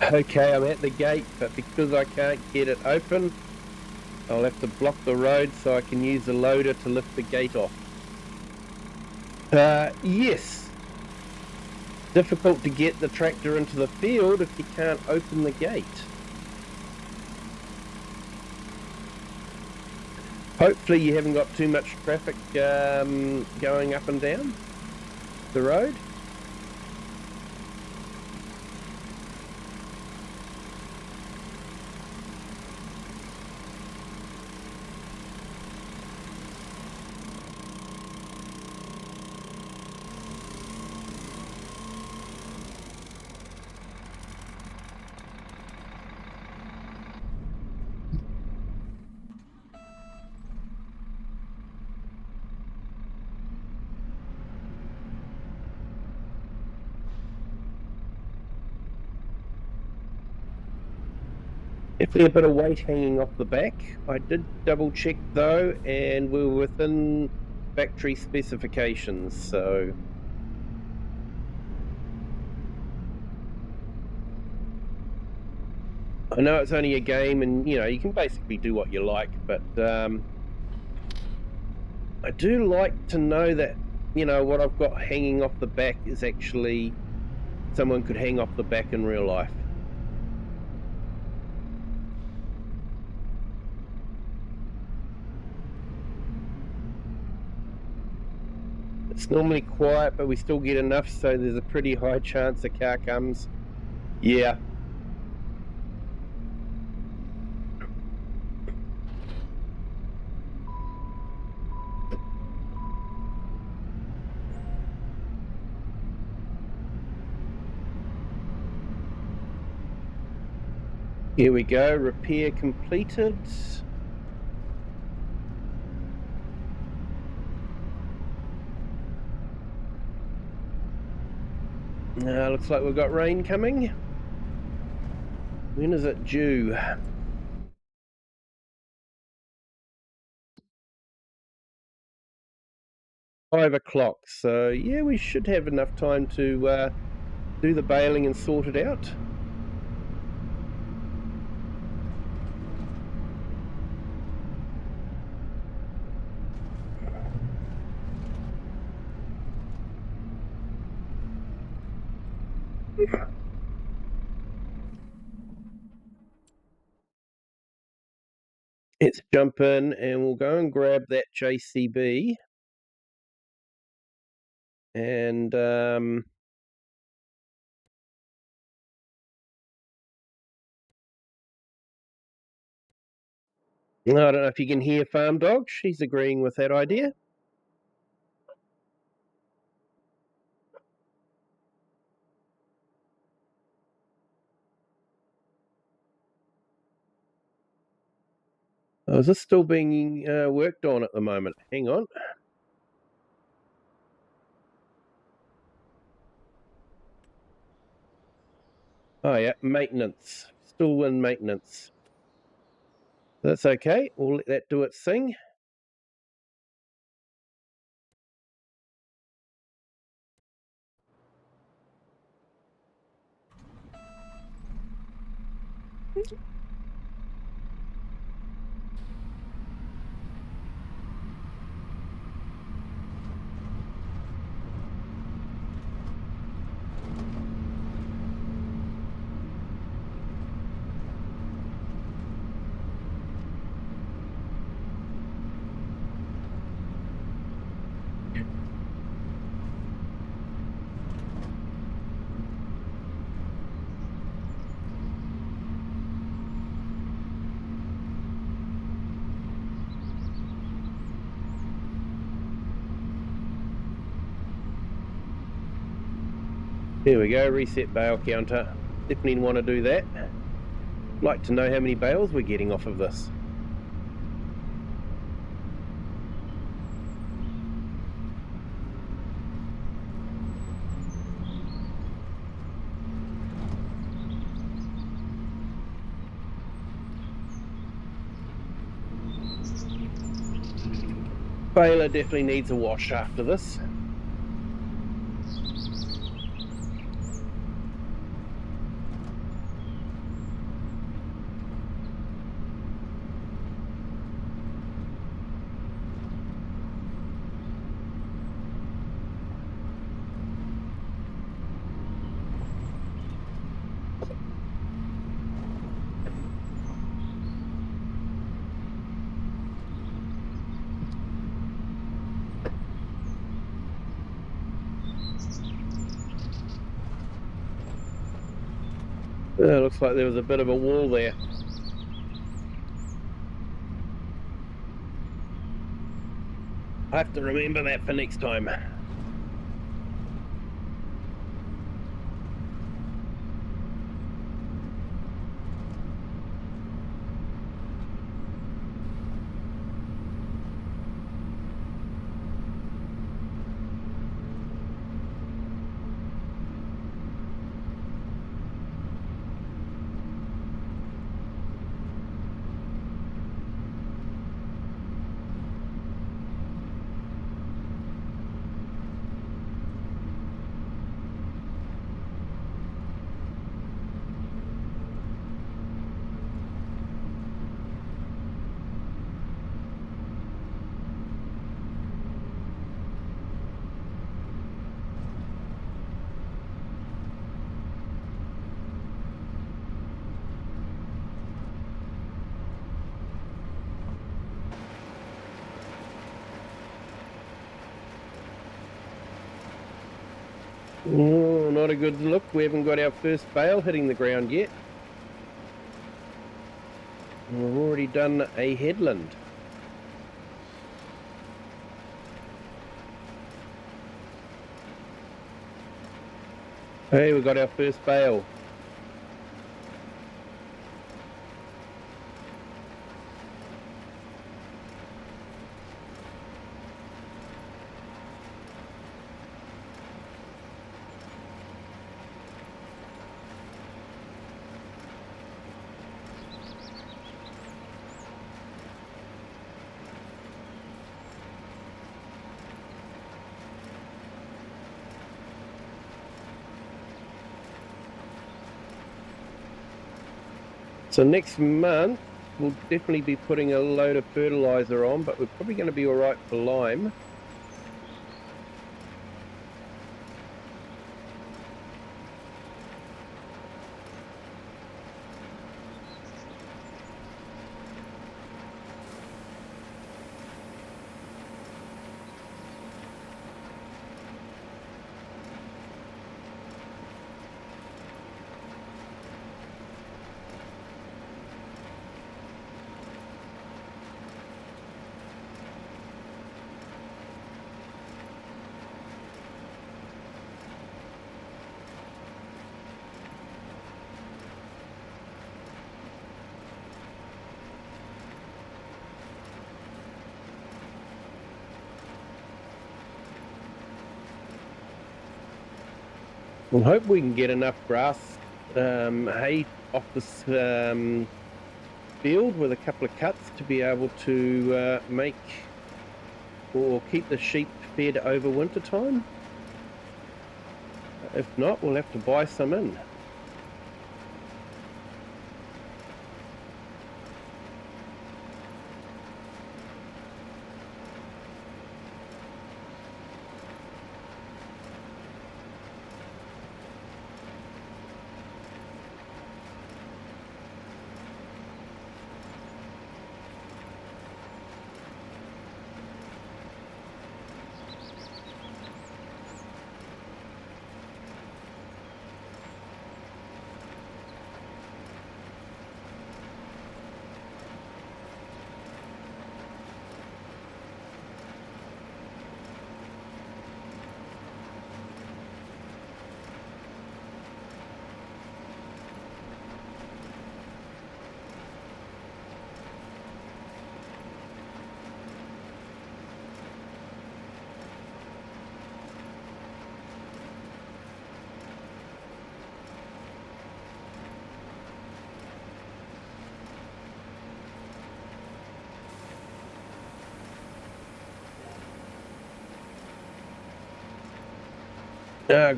Okay, I'm at the gate, but because I can't get it open, I'll have to block the road so I can use the loader to lift the gate off. Yes. Difficult to get the tractor into the field if you can't open the gate. Hopefully you haven't got too much traffic going up and down the road. Definitely a bit of weight hanging off the back. I did double check though, and we were within factory specifications, so I know it's only a game and you can basically do what you like, but I do like to know that what I've got hanging off the back is actually someone could hang off the back in real life. It's normally quiet, but we still get enough, so there's a pretty high chance a car comes. Yeah. Here we go, repair completed. Looks like we've got rain coming. When is it due? Five o'clock. So yeah, we should have enough time to do the baling and sort it out. Let's jump in and we'll go and grab that JCB. And I don't know if you can hear Farm Dog. She's agreeing with that idea. Oh, is this still being worked on at the moment? Hang on. Oh yeah, maintenance. Still in maintenance. That's okay. We'll let that do its thing. There we go, reset bale counter. Definitely want to do that. Like to know how many bales we're getting off of this. Baler definitely needs a wash after this. Looks like there was a bit of a wall there. I have to remember that for next time. Oh, not a good look. We haven't got our first bale hitting the ground yet. We've already done a headland. Hey, we got our first bale. So next month, we'll definitely be putting a load of fertilizer on, but we're probably going to be all right for lime. We'll hope we can get enough grass hay off this field with a couple of cuts to be able to make or keep the sheep fed over winter time. If not, we'll have to buy some in.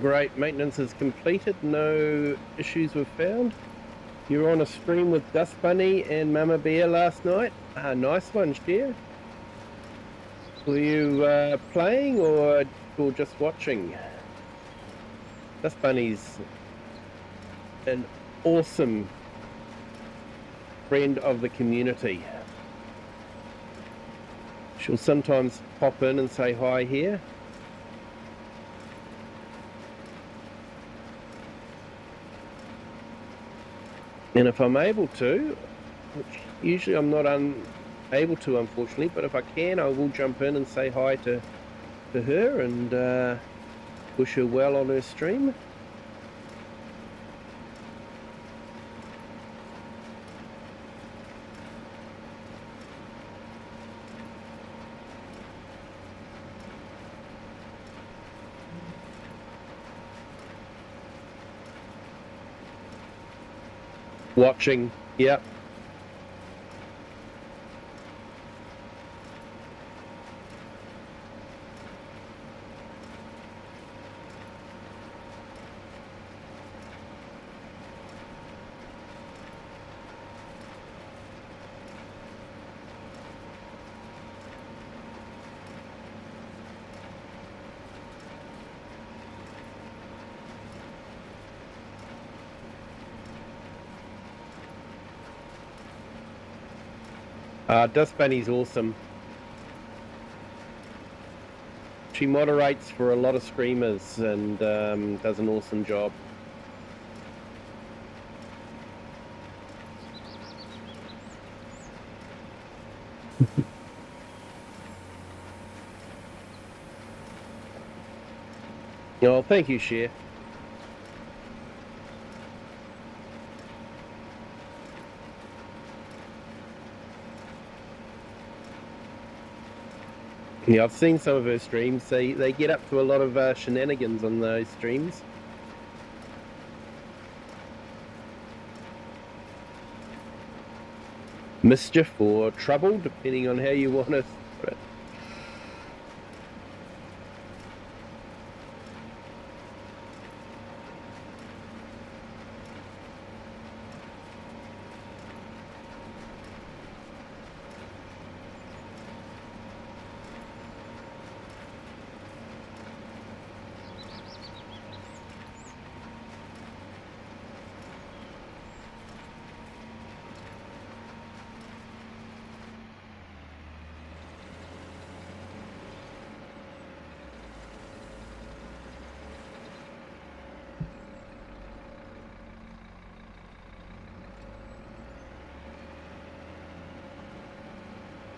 Great, maintenance is completed, no issues were found. You were on a stream with Dust Bunny and Mama Bear last night. Nice one, Cher. Were you playing or just watching? Dust Bunny's an awesome friend of the community. She'll sometimes pop in and say hi here. And if I'm able to, which usually I'm not able to, unfortunately, but if I can, I will jump in and say hi to her and wish her well on her stream. Watching, yep. Dust Bunny's awesome. She moderates for a lot of streamers and does an awesome job. Oh, thank you, Cher. Yeah, I've seen some of her streams. They get up to a lot of shenanigans on those streams. Mischief or trouble, depending on how you want to put it.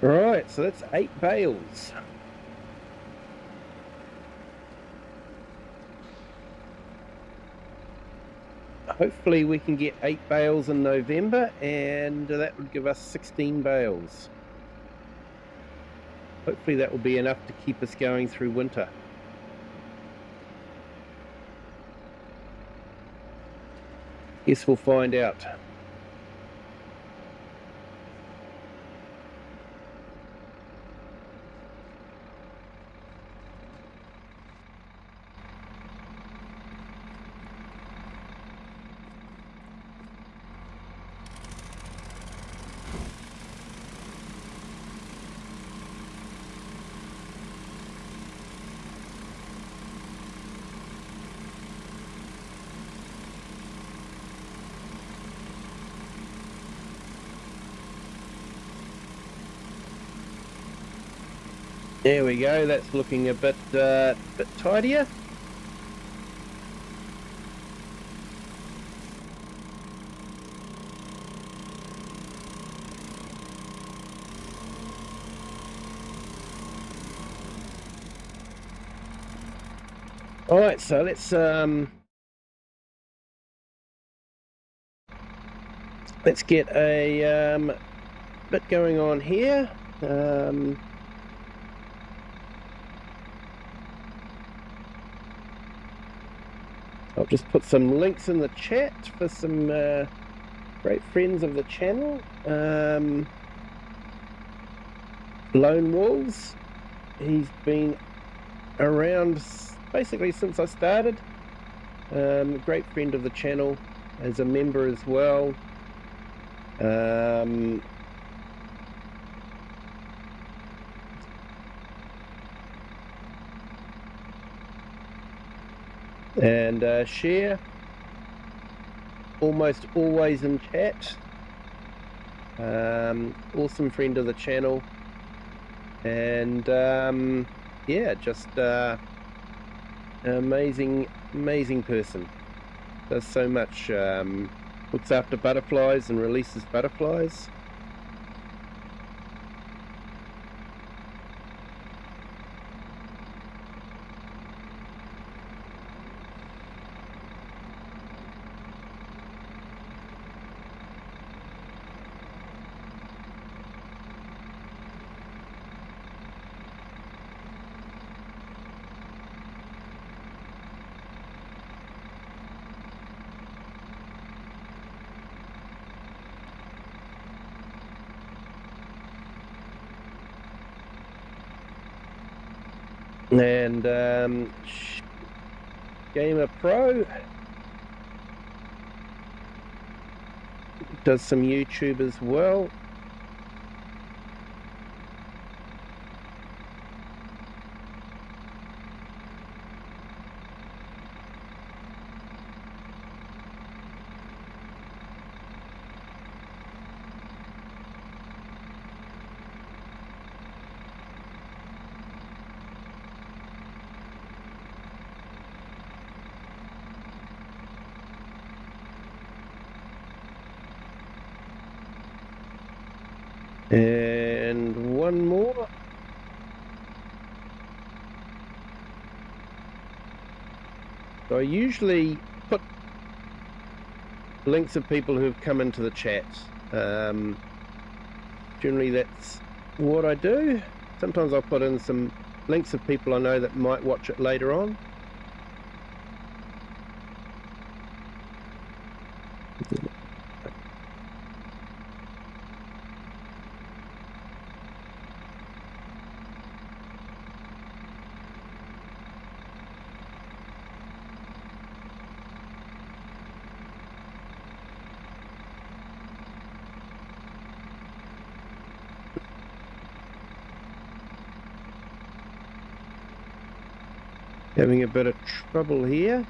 Right, so that's 8 bales. Hopefully we can get 8 bales in November, and that would give us 16 bales. Hopefully that will be enough to keep us going through winter. Guess we'll find out. There we go, that's looking a bit tidier. Alright, so let's get a bit going on here. I'll just put some links in the chat for some great friends of the channel. Lone Wolves, he's been around basically since I started. Great friend of the channel, as a member as well. And Cher, almost always in chat. Awesome friend of the channel. And yeah, just amazing person. Does so much. Looks after butterflies and releases butterflies. And Gamer Pro does some YouTube as well. And one more. So I usually put links of people who've come into the chat. Generally that's what I do. Sometimes I'll put in some links of people I know that might watch it later on. Having a bit of trouble here.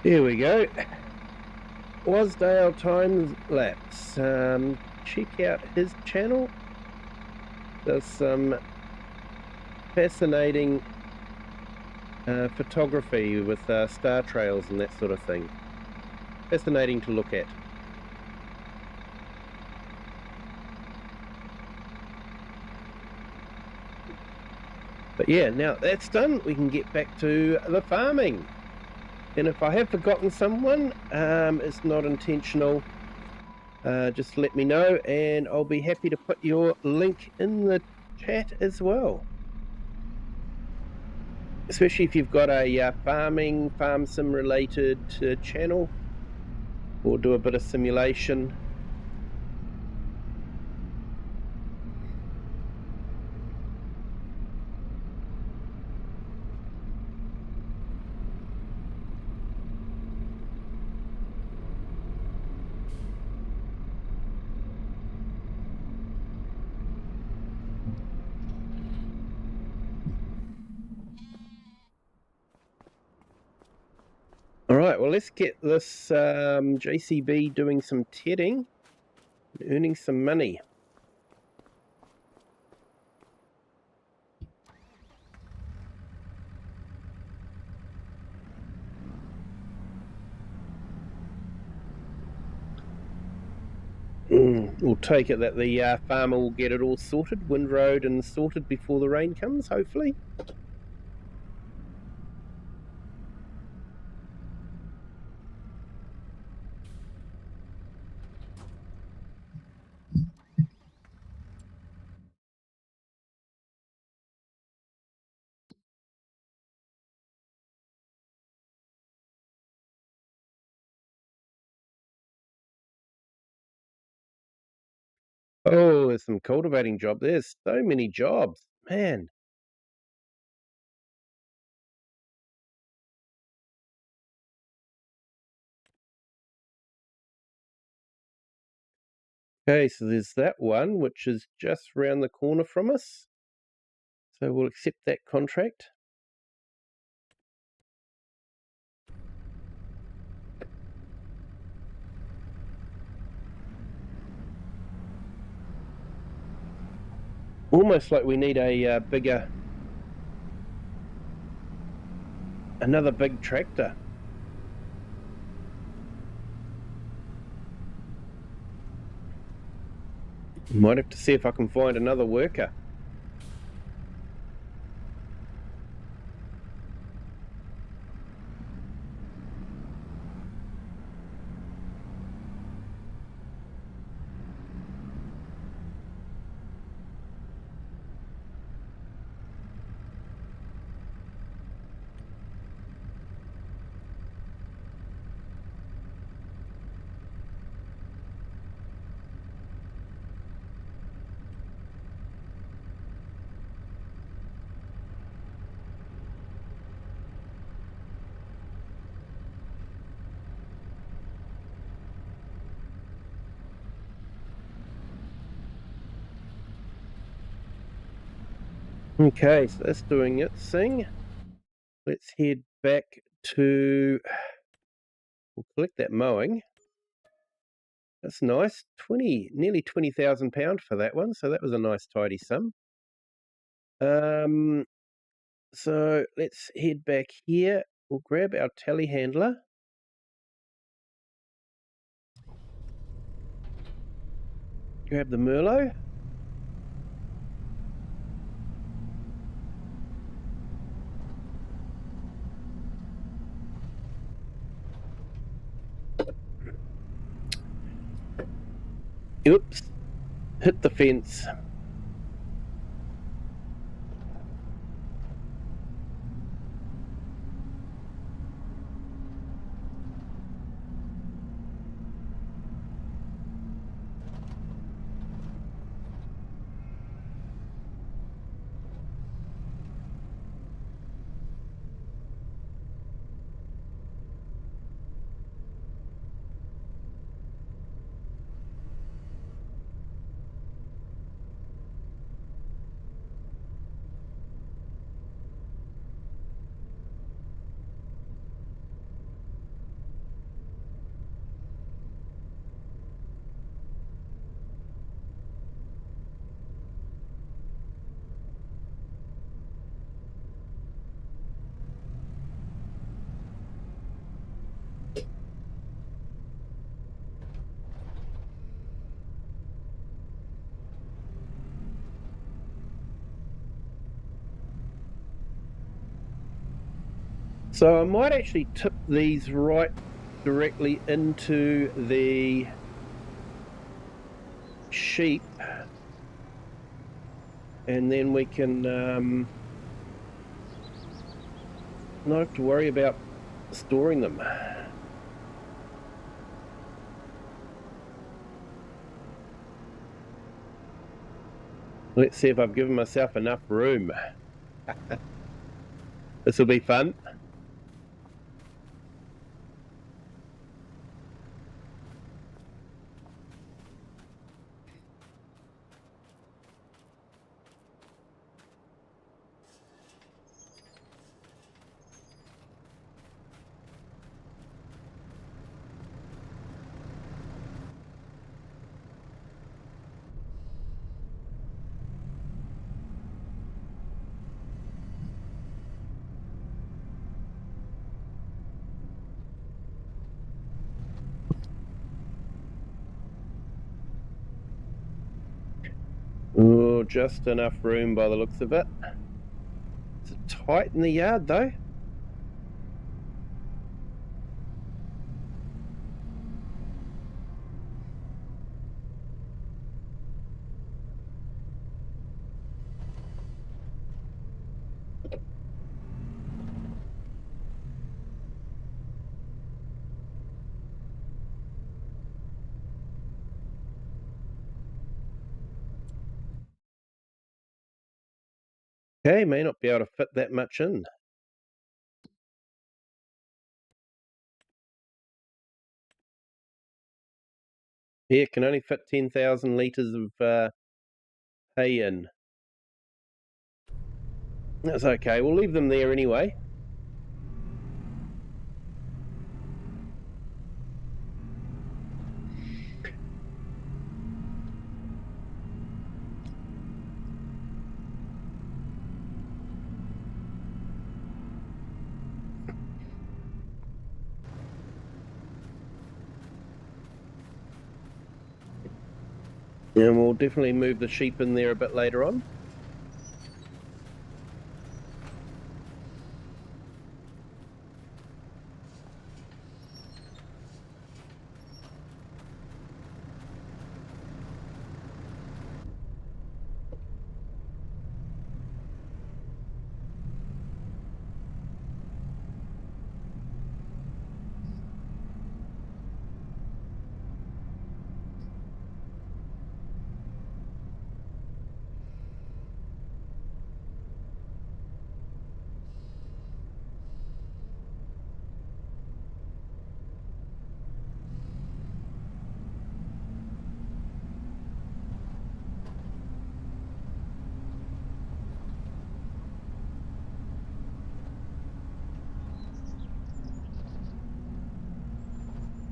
Here we go. Wasdale time lapse. Check out his channel. There's some fascinating photography with star trails and that sort of thing. Fascinating to look at. But yeah, now that's done, we can get back to the farming. And if I have forgotten someone, it's not intentional. Just let me know and I'll be happy to put your link in the chat as well. Especially if you've got a farm sim related channel, or do a bit of simulation. All right, well, let's get this JCB doing some tedding and earning some money. We'll take it that the farmer will get it all sorted, windrowed and sorted before the rain comes, hopefully. Oh, there's some cultivating job. There's so many jobs, man. Okay, so there's that one, which is just round the corner from us. So we'll accept that contract. Almost like we need a another big tractor. Might have to see if I can find another worker. Okay, so that's doing its thing. Let's head back to... We'll collect that mowing. That's nice. Nearly £20,000 for that one, so that was a nice tidy sum. So let's head back here. We'll grab our telehandler. Grab the Merlot. Oops, hit the fence. So I might actually tip these right directly into the sheep, and then we can not have to worry about storing them. Let's see if I've given myself enough room. This will be fun. Oh, just enough room by the looks of it. It's tight in the yard though. Okay, may not be able to fit that much in. Here can only fit 10,000 litres of hay in. That's okay, we'll leave them there anyway. And we'll definitely move the sheep in there a bit later on.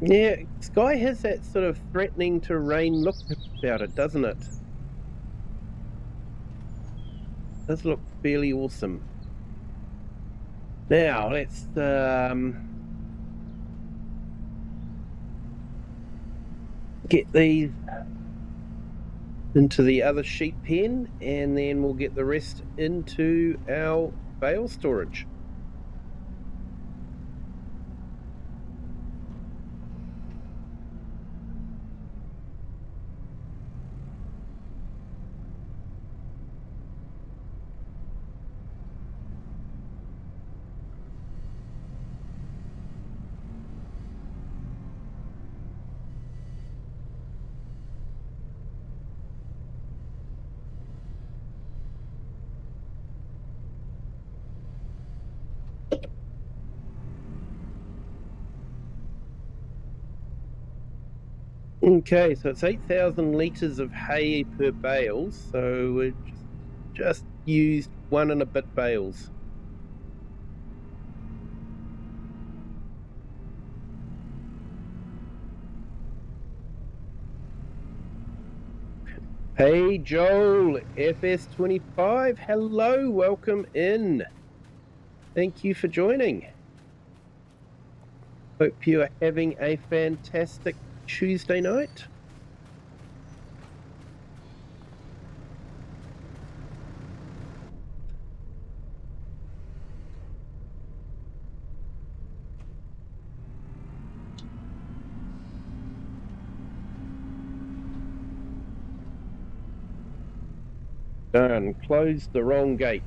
Yeah, Sky has that sort of threatening to rain look about it, doesn't it? Does look fairly awesome. Now let's get these into the other sheep pen, and then we'll get the rest into our bale storage. Okay, so it's 8,000 litres of hay per bale, so we just used 1 and a bit bales. Hey Joel, FS25, hello, welcome in. Thank you for joining. Hope you are having a fantastic Tuesday night. Done, closed the wrong gate.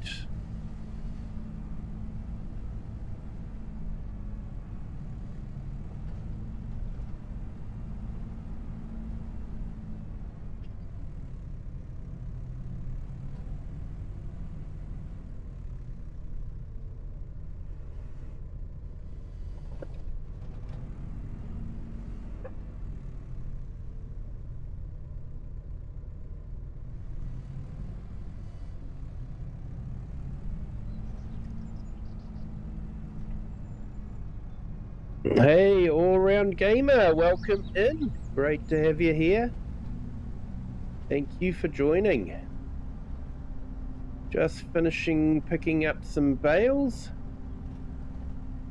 Hey, all-round gamer, welcome in. Great to have you here. Thank you for joining. Just finishing picking up some bales.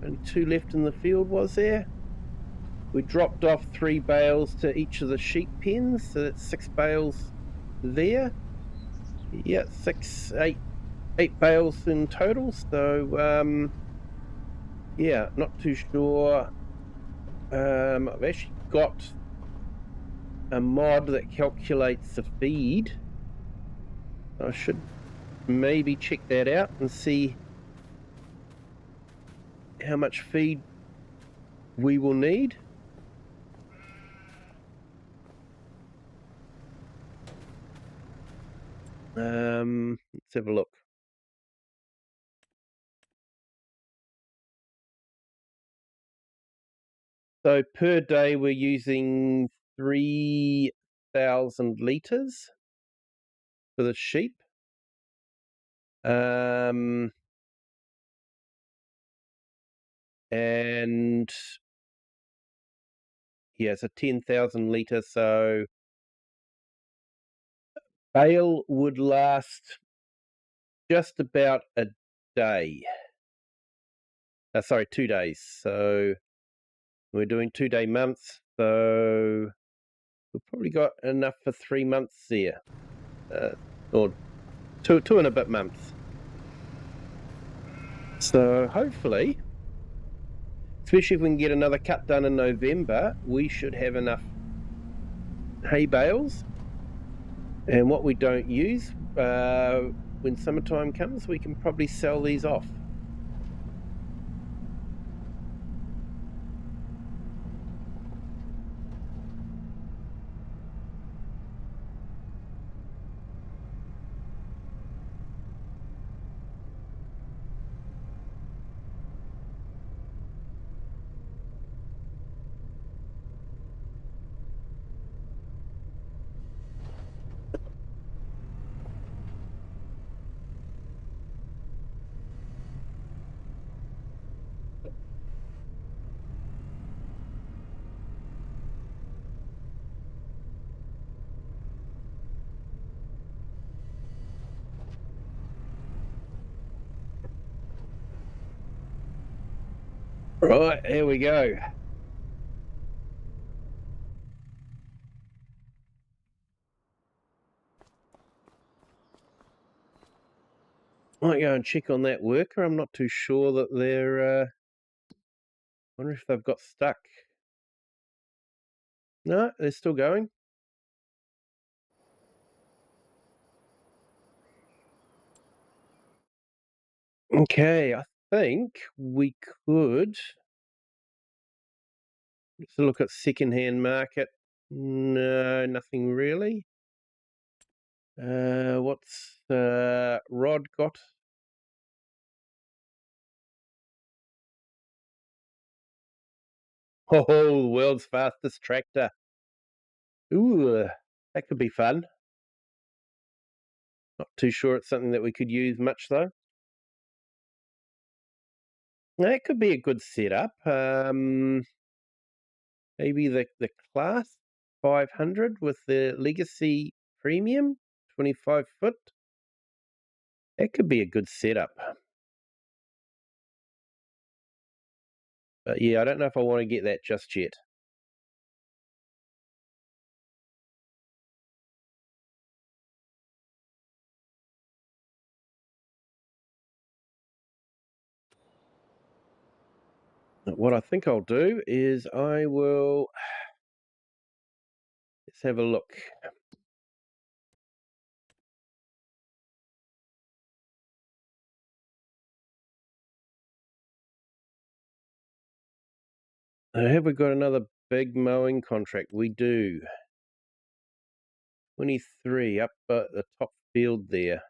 Only 2 left in the field, was there? We dropped off 3 bales to each of the sheep pens, so that's 6 bales there. Yeah, 8 bales in total. So yeah, not too sure. I've actually got a mod that calculates the feed. I should maybe check that out and see how much feed we will need. Let's have a look. So per day we're using 3,000 litres for the sheep. And yeah, it's a 10,000 litre, so bale would last just about a day. Sorry, 2 days. So we're doing 2-day months, so we've probably got enough for 3 months there, or two and a bit months. So hopefully, especially if we can get another cut done in November, we should have enough hay bales. And what we don't use, when summertime comes, we can probably sell these off. Right, here we go. Might go and check on that worker. I'm not too sure that they're... wonder if they've got stuck. No, they're still going. Okay, I think we could... Let's look at second-hand market. No, nothing really. What's Rod got? Oh, the world's fastest tractor. Ooh, that could be fun. Not too sure it's something that we could use much, though. That could be a good setup. Maybe the Class 500 with the Legacy Premium, 25 foot. That could be a good setup. But yeah, I don't know if I want to get that just yet. What I think I'll do is I will... Let's have a look. Have we got another big mowing contract? We do. 23 up at the top field there.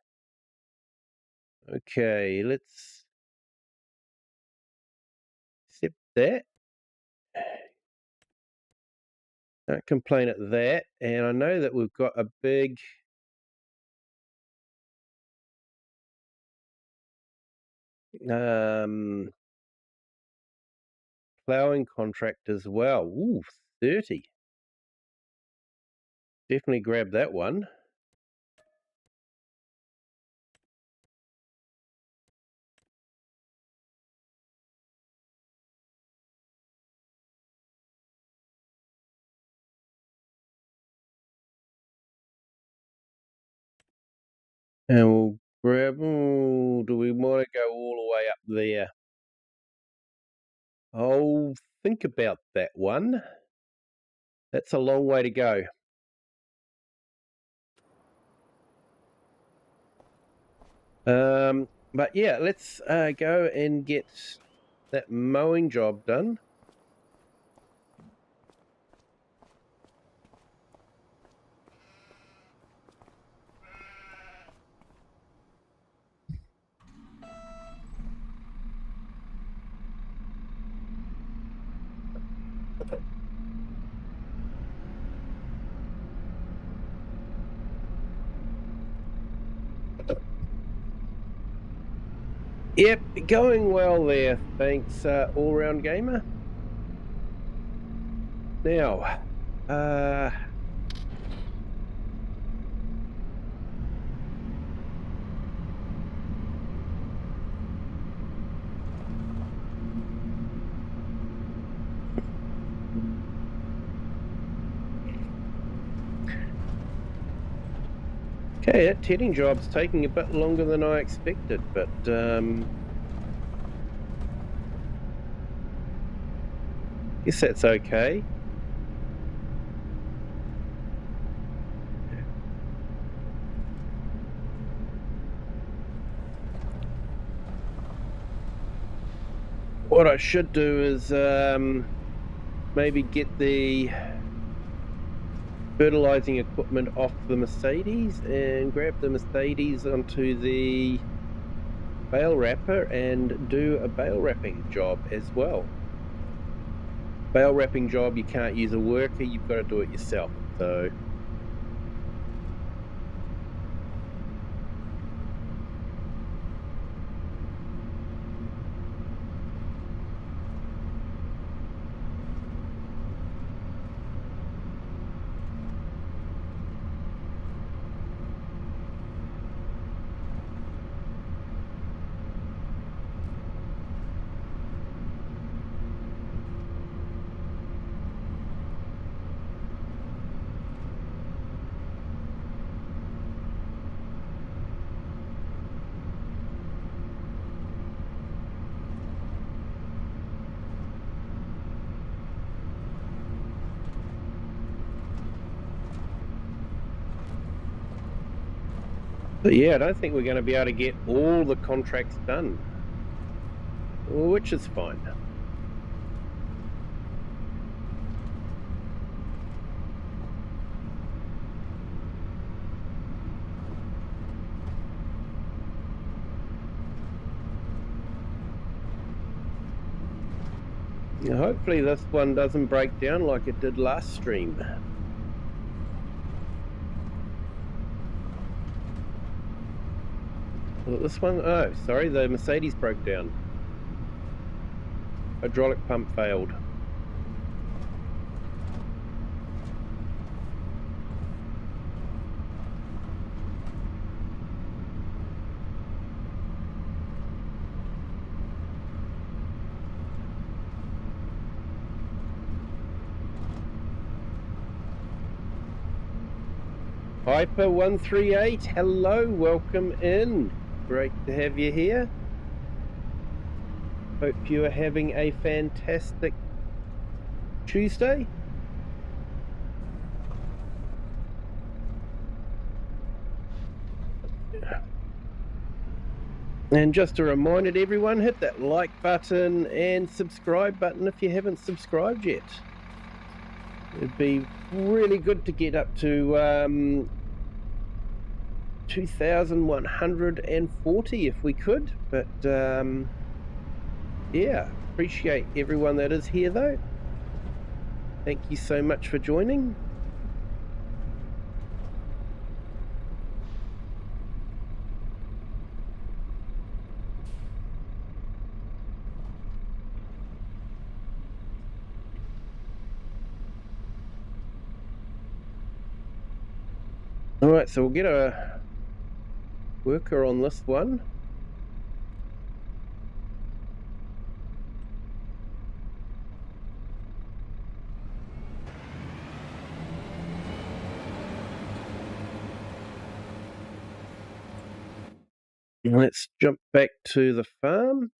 Okay, let's accept that. Can't complain at that. And I know that we've got a big ploughing contract as well. Ooh, 30. Definitely grab that one. And we'll grab... Ooh, do we want to go all the way up there? I'll think about that one. That's a long way to go. But yeah, let's go and get that mowing job done. Yep, going well there. Thanks, All Round Gamer. Now, okay, that tedding job's taking a bit longer than I expected, but guess that's okay. What I should do is maybe get the fertilizing equipment off the Mercedes and grab the Mercedes onto the bale wrapper and do a bale wrapping job as well. Bale wrapping job, you can't use a worker, you've got to do it yourself. So But yeah, I don't think we're going to be able to get all the contracts done, which is fine. Hopefully this one doesn't break down like it did last stream. Was it this one? Oh, sorry, the Mercedes broke down. Hydraulic pump failed. Hyper138, hello, welcome in. Great to have you here. Hope you are having a fantastic Tuesday. And just a reminder to everyone, hit that like button and subscribe button if you haven't subscribed yet. It'd be really good to get up to 2,140 if we could, but yeah, appreciate everyone that is here though. Thank you so much for joining. All right, so we'll get a worker on this one. Let's jump back to the farm.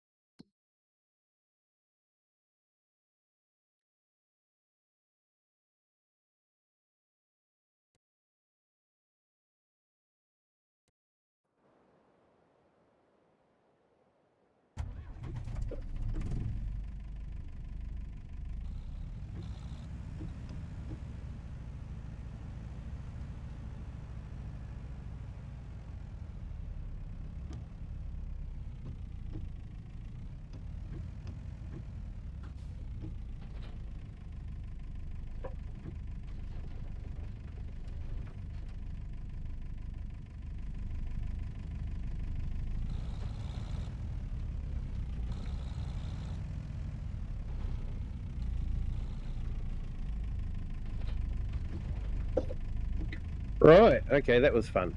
Right, okay, that was fun.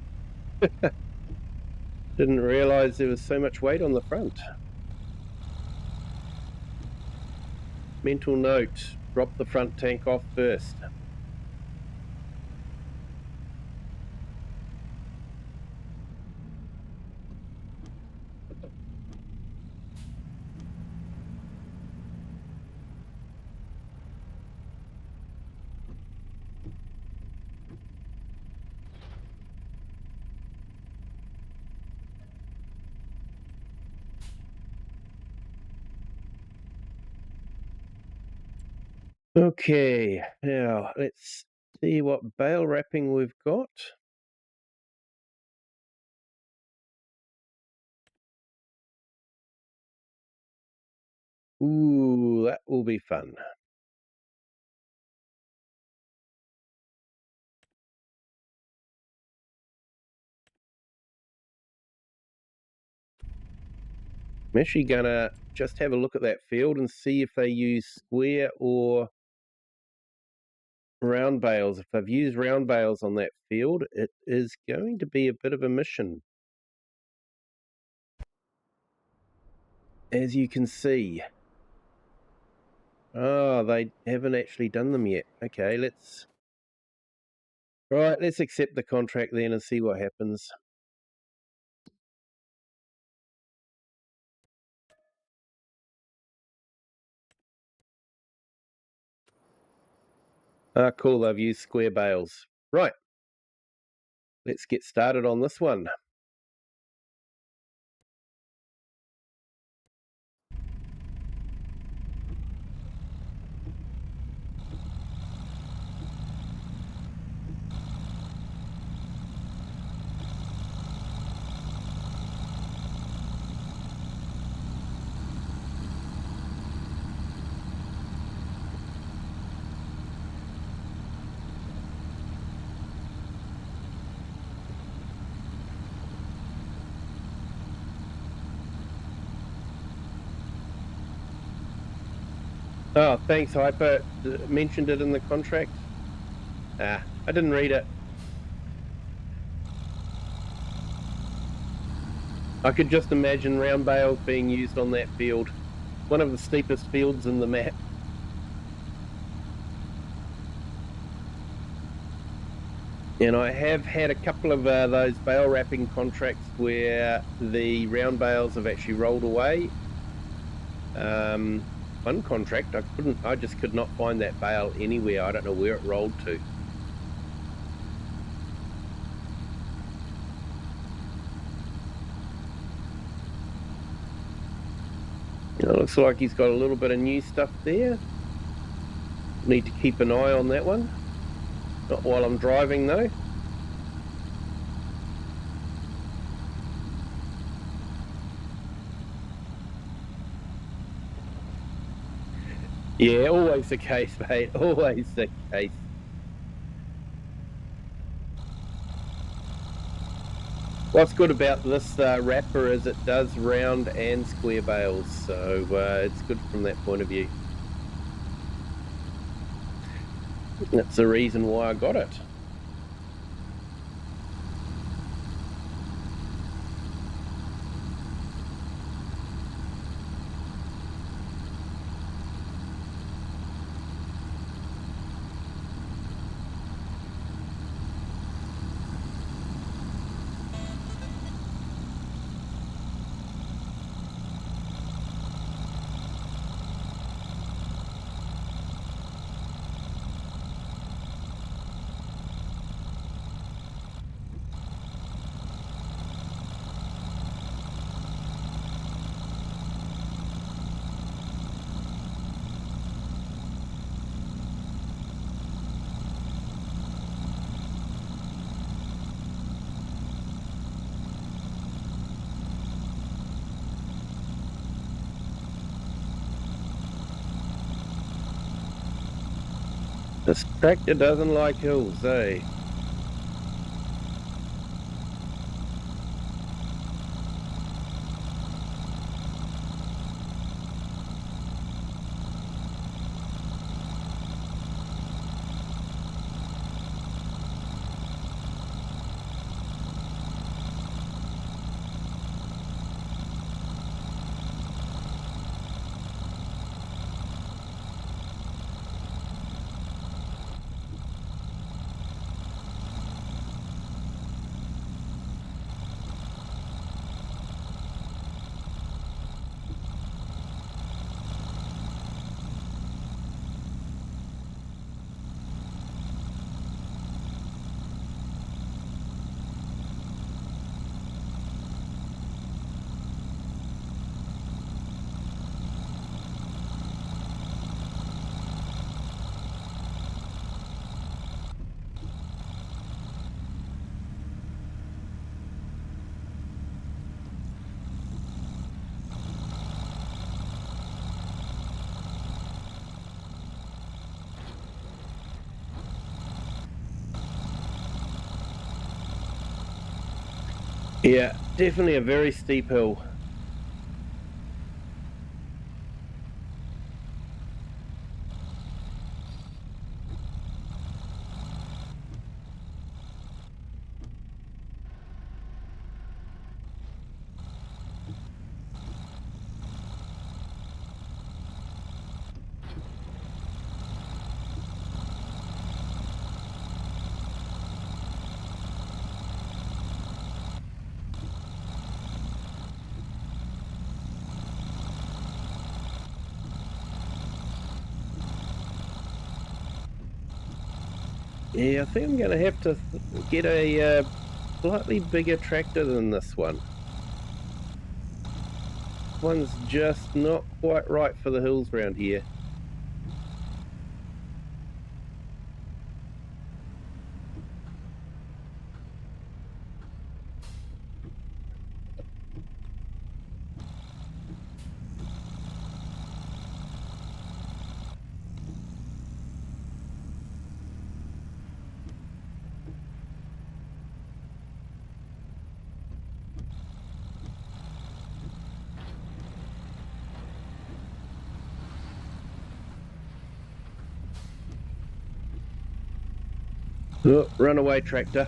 Didn't realize there was so much weight on the front. Mental note, drop the front tank off first. Okay, now let's see what bale wrapping we've got. Ooh, that will be fun. I'm actually gonna just have a look at that field and see if they use square or round bales. If they've used round bales on that field, it is going to be a bit of a mission, as you can see. Oh, they haven't actually done them yet. Okay, let's accept the contract then and see what happens. Ah, cool, they've used square bales. Right, let's get started on this one. Oh, thanks, Hyper. Mentioned it in the contract. Ah, I didn't read it. I could just imagine round bales being used on that field. One of the steepest fields in the map. And I have had a couple of those bale wrapping contracts where the round bales have actually rolled away. One contract, I just could not find that bale anywhere. I don't know where it rolled to. It looks like he's got a little bit of new stuff there. Need to keep an eye on that one. Not while I'm driving though. Yeah, always the case, mate. Always the case. What's good about this wrapper is it does round and square bales, so it's good from that point of view. That's the reason why I got it. This tractor doesn't like hills, eh? Yeah, definitely a very steep hill. Yeah, I think I'm going to have to get a slightly bigger tractor than this one. This one's just not quite right for the hills around here. Oh, runaway tractor.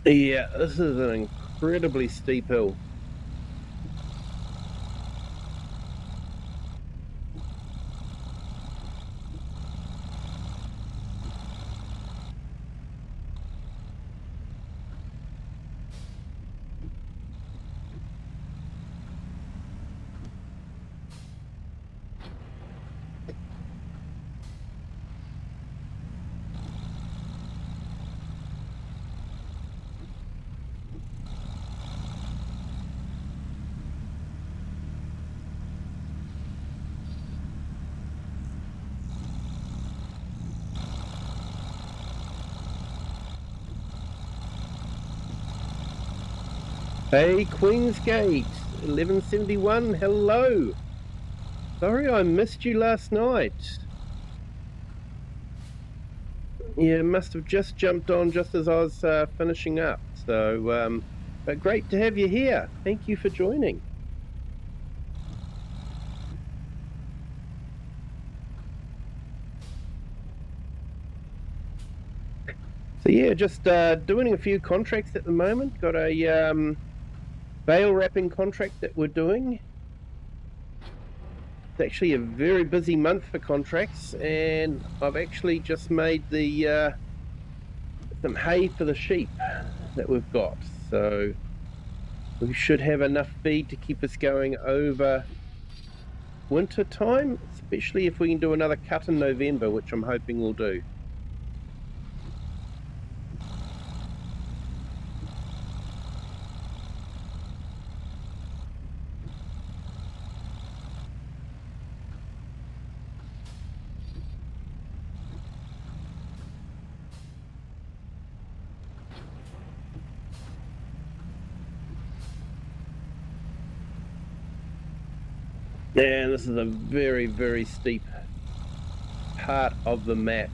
Yeah, this is an incredibly steep hill. Hey, Queensgate, 1171, hello. Sorry I missed you last night. Yeah, must have just jumped on just as I was finishing up. So, but great to have you here. Thank you for joining. So yeah, just doing a few contracts at the moment. Got a bale wrapping contract that we're doing. It's actually a very busy month for contracts, and I've actually just made the some hay for the sheep that we've got. So we should have enough feed to keep us going over winter time, especially if we can do another cut in November, which I'm hoping we'll do. And this is a very, very steep part of the map.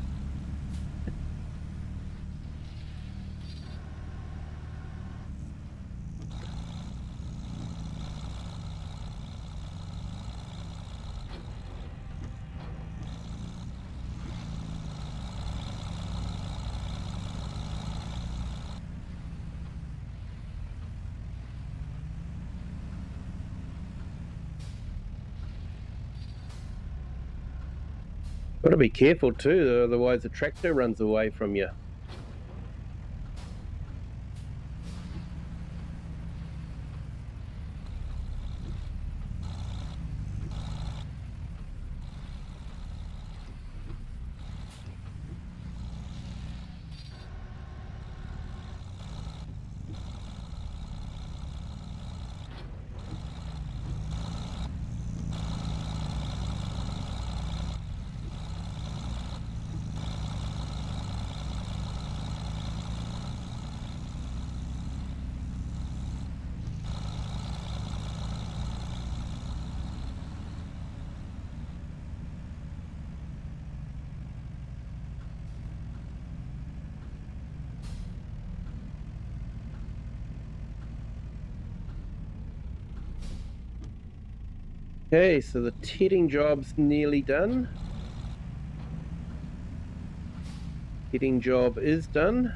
Got to be careful too, otherwise the tractor runs away from you. Okay, so the tedding job's nearly done. Tedding job is done.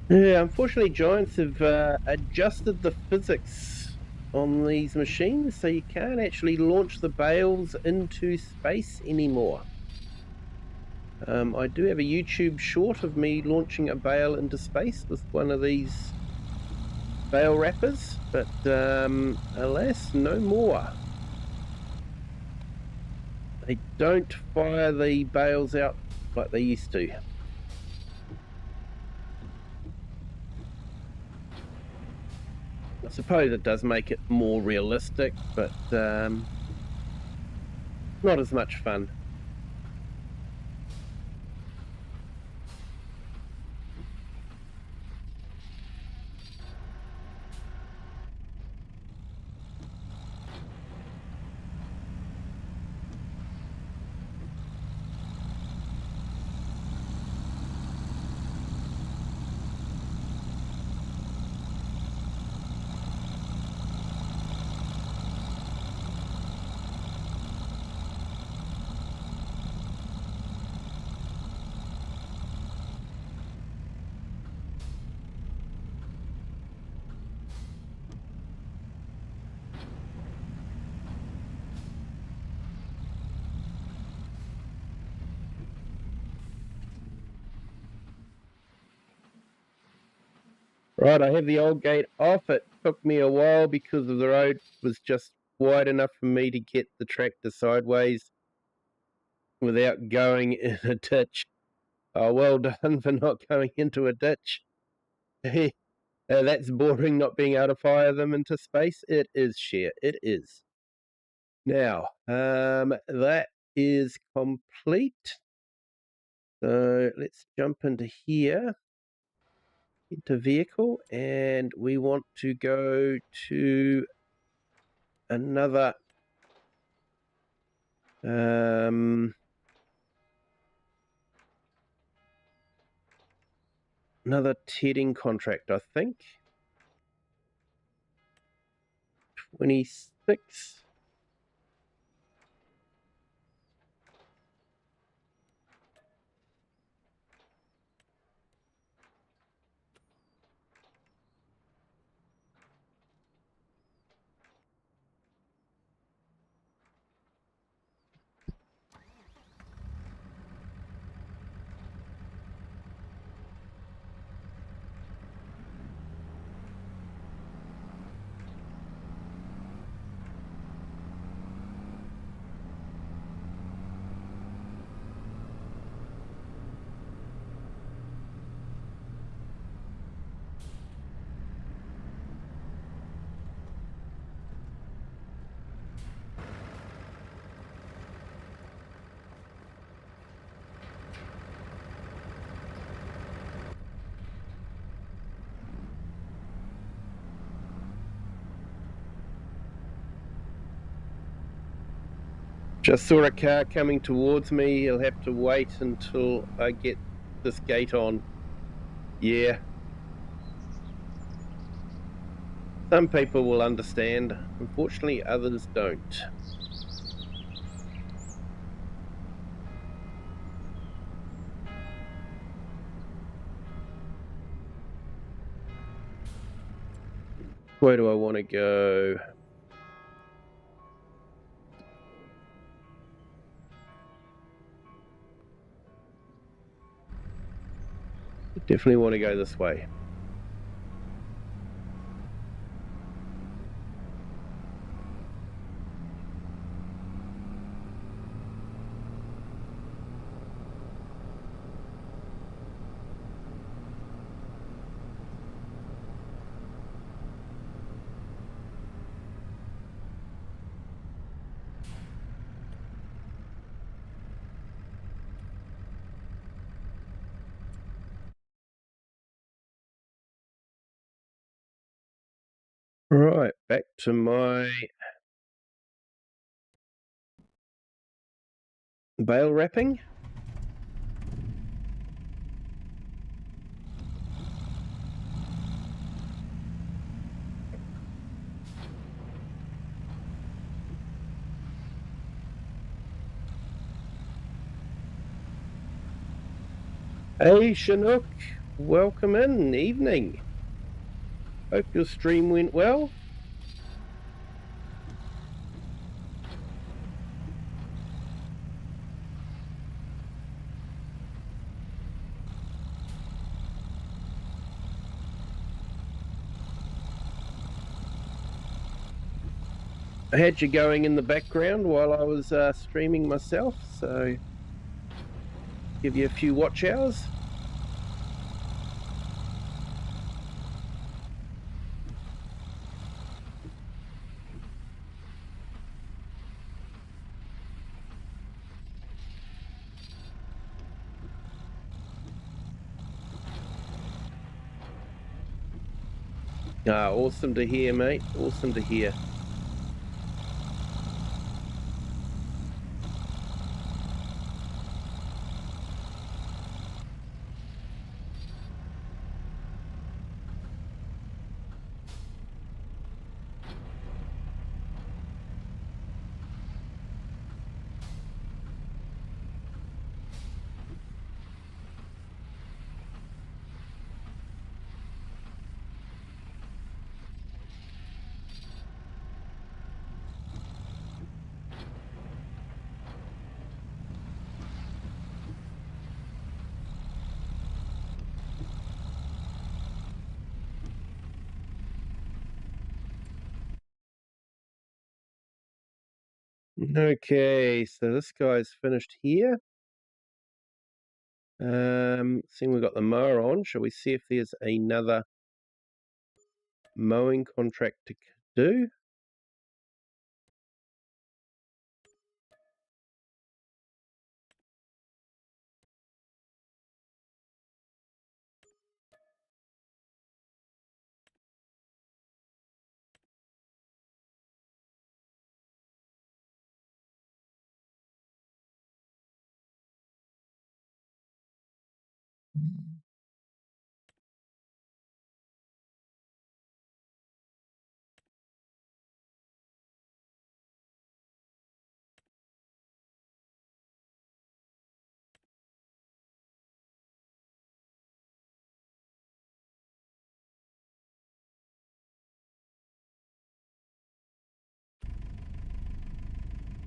Yeah, unfortunately, Giants have adjusted the physics on these machines, so you can't actually launch the bales into space anymore. I do have a YouTube short of me launching a bale into space with one of these bale wrappers, but alas, no more. They don't fire the bales out like they used to. I suppose it does make it more realistic, but not as much fun. Right, I have the old gate off. It took me a while because the road was just wide enough for me to get the tractor sideways without going in a ditch. Oh, well done for not going into a ditch. That's boring, not being able to fire them into space. It is, Share. It is. Now, that is complete. So let's jump into here. Into vehicle, and we want to go to another another tedding contract, I think. 26. Just saw a car coming towards me. He'll have to wait until I get this gate on. Yeah. Some people will understand. Unfortunately, others don't. Where do I want to go? Definitely want to go this way. Right, back to my bale wrapping. Hey Chinook, welcome in, evening. Hope your stream went well. I had you going in the background while I was streaming myself, so give you a few watch hours. Awesome to hear, mate. Awesome to hear. Okay, so this guy's finished here. Seeing we've got the mower on, shall we see if there's another mowing contract to do?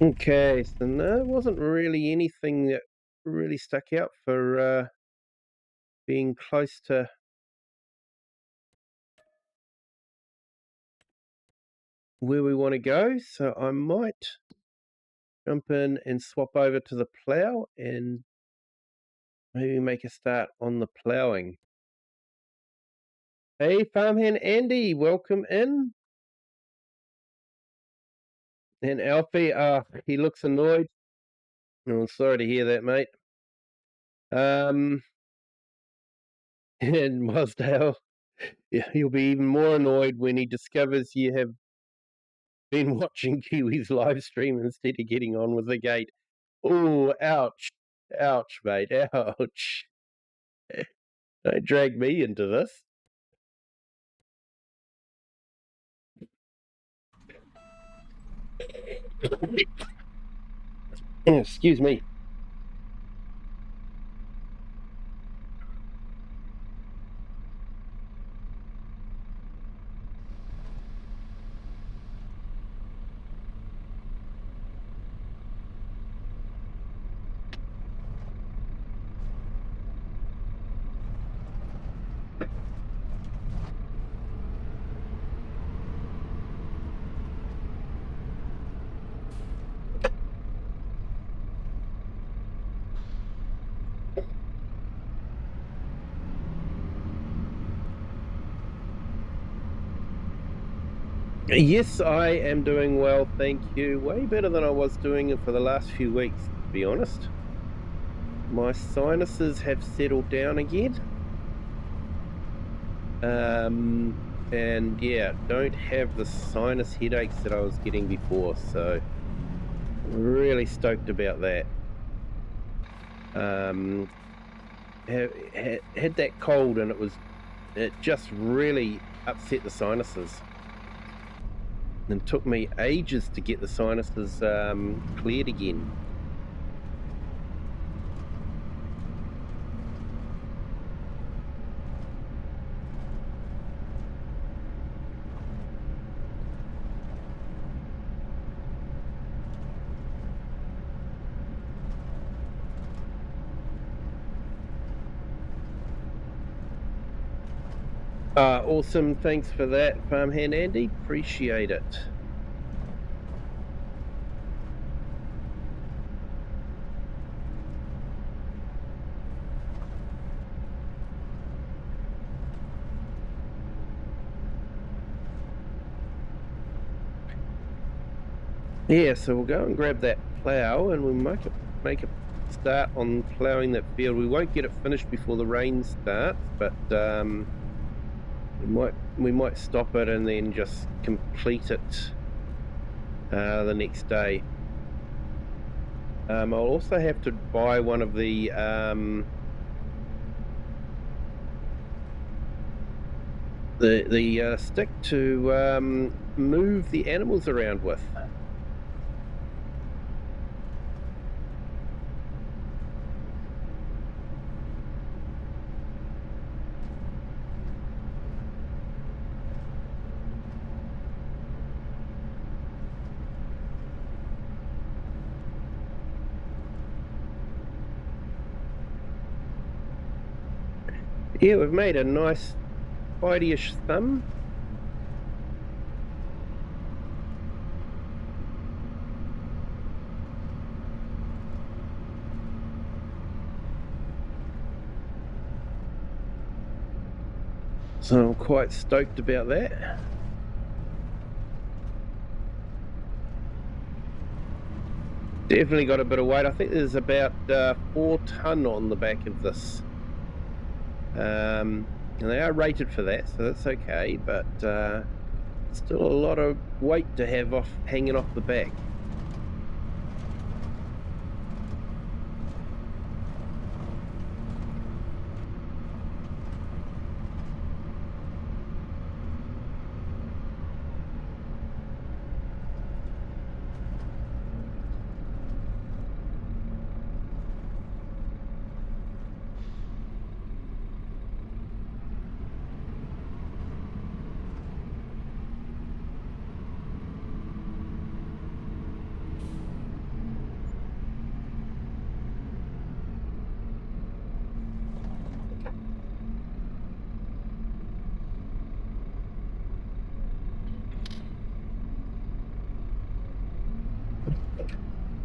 Okay, so no, it wasn't really anything that really stuck out for being close to where we want to go, so I might jump in and swap over to the plow and maybe make a start on the ploughing. Hey, farmhand Andy, welcome in. And Alfie, he looks annoyed. Oh, sorry to hear that, mate. And Mosdale, yeah, he'll be even more annoyed when he discovers you have been watching Kiwi's live stream instead of getting on with the gate. Oh, ouch. Ouch, mate. Ouch. Don't drag me into this. Excuse me. Yes, I am doing well, thank you. Way better than I was doing it for the last few weeks, to be honest. My sinuses have settled down again. And yeah, don't have the sinus headaches that I was getting before, so really stoked about that. Had that cold and it just really upset the sinuses. And took me ages to get the sinuses cleared again. Awesome, thanks for that, Farmhand Andy, appreciate it. Yeah, so we'll go and grab that plough and we'll make a start on ploughing that field. We won't get it finished before the rain starts, but we might stop it and then just complete it the next day. I'll also have to buy one of the stick to move the animals around with. Yeah, we've made a nice tidy-ish thumb. So I'm quite stoked about that. Definitely got a bit of weight. I think there's about 4 tonne on the back of this. And they are rated for that, so that's okay, but still a lot of weight to have hanging off the back.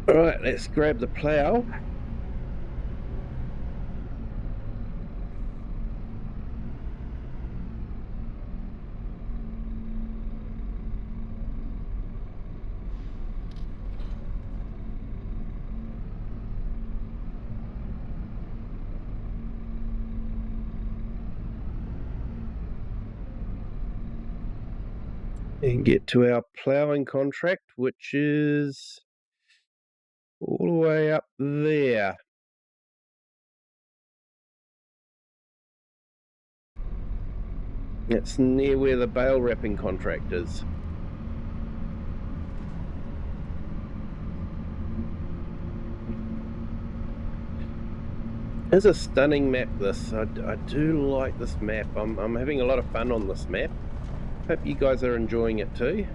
All right, let's grab the plough. And get to our ploughing contract, which is all the way up there. It's near where the bale wrapping contract is. It's a stunning map, this. I do like this map. I'm having a lot of fun on this map. Hope you guys are enjoying it too.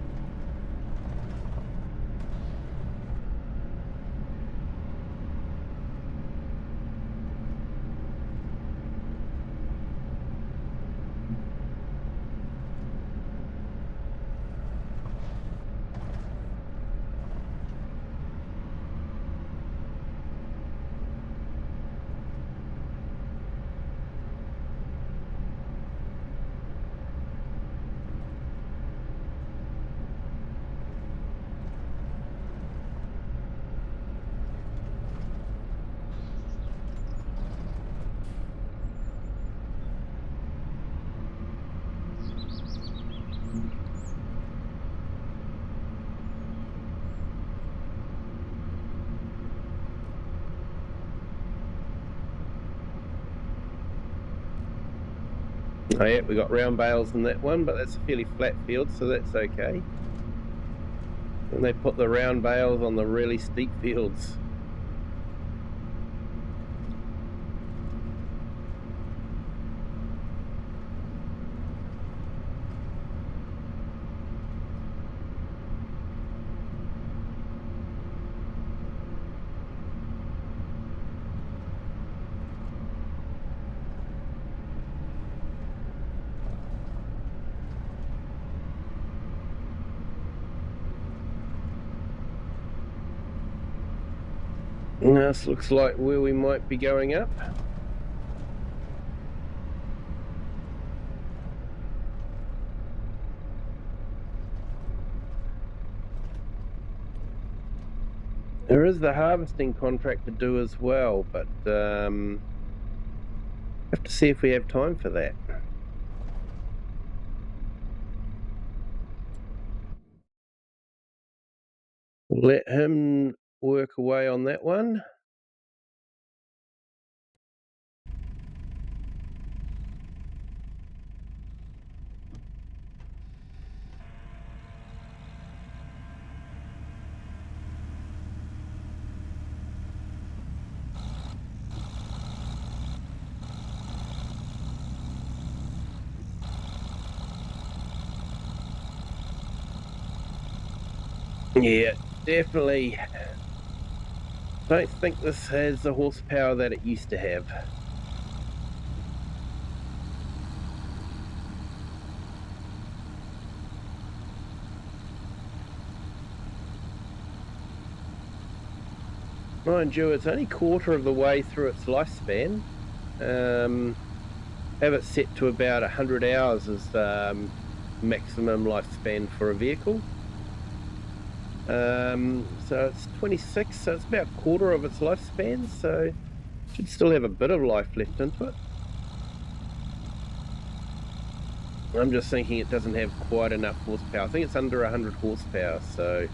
Oh yeah, we got round bales in that one, but that's a fairly flat field, so that's okay. And they put the round bales on the really steep fields. And this looks like where we might be going up. There is the harvesting contract to do as well, but have to see if we have time for that. We'll let him work away on that one. Yeah, definitely. Don't think this has the horsepower that it used to have. Mind you, it's only a quarter of the way through its lifespan. Have it set to about 100 hours as maximum lifespan for a vehicle. So it's 26, so it's about a quarter of its lifespan, so should still have a bit of life left into it. I'm just thinking it doesn't have quite enough horsepower. I think it's under 100 horsepower, so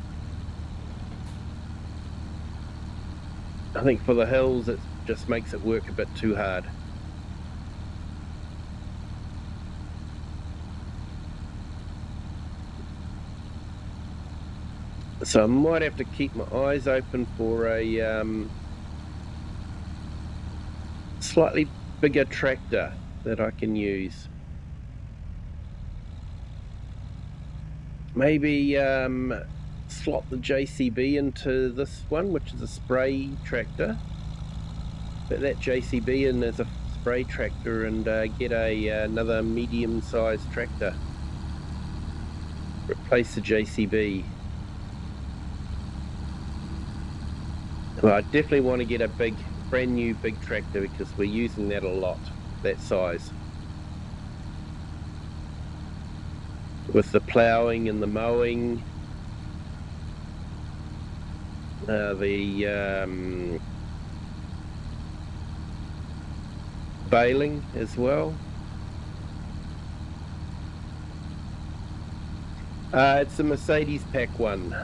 I think for the hills it just makes it work a bit too hard. So I might have to keep my eyes open for a slightly bigger tractor that I can use. Maybe slot the JCB into this one, which is a spray tractor. Put that JCB in as a spray tractor and get another medium-sized tractor. Replace the JCB. Well, I definitely want to get a brand new big tractor because we're using that a lot, that size. With the ploughing and the mowing, the baling as well. It's a Mercedes Pack 1.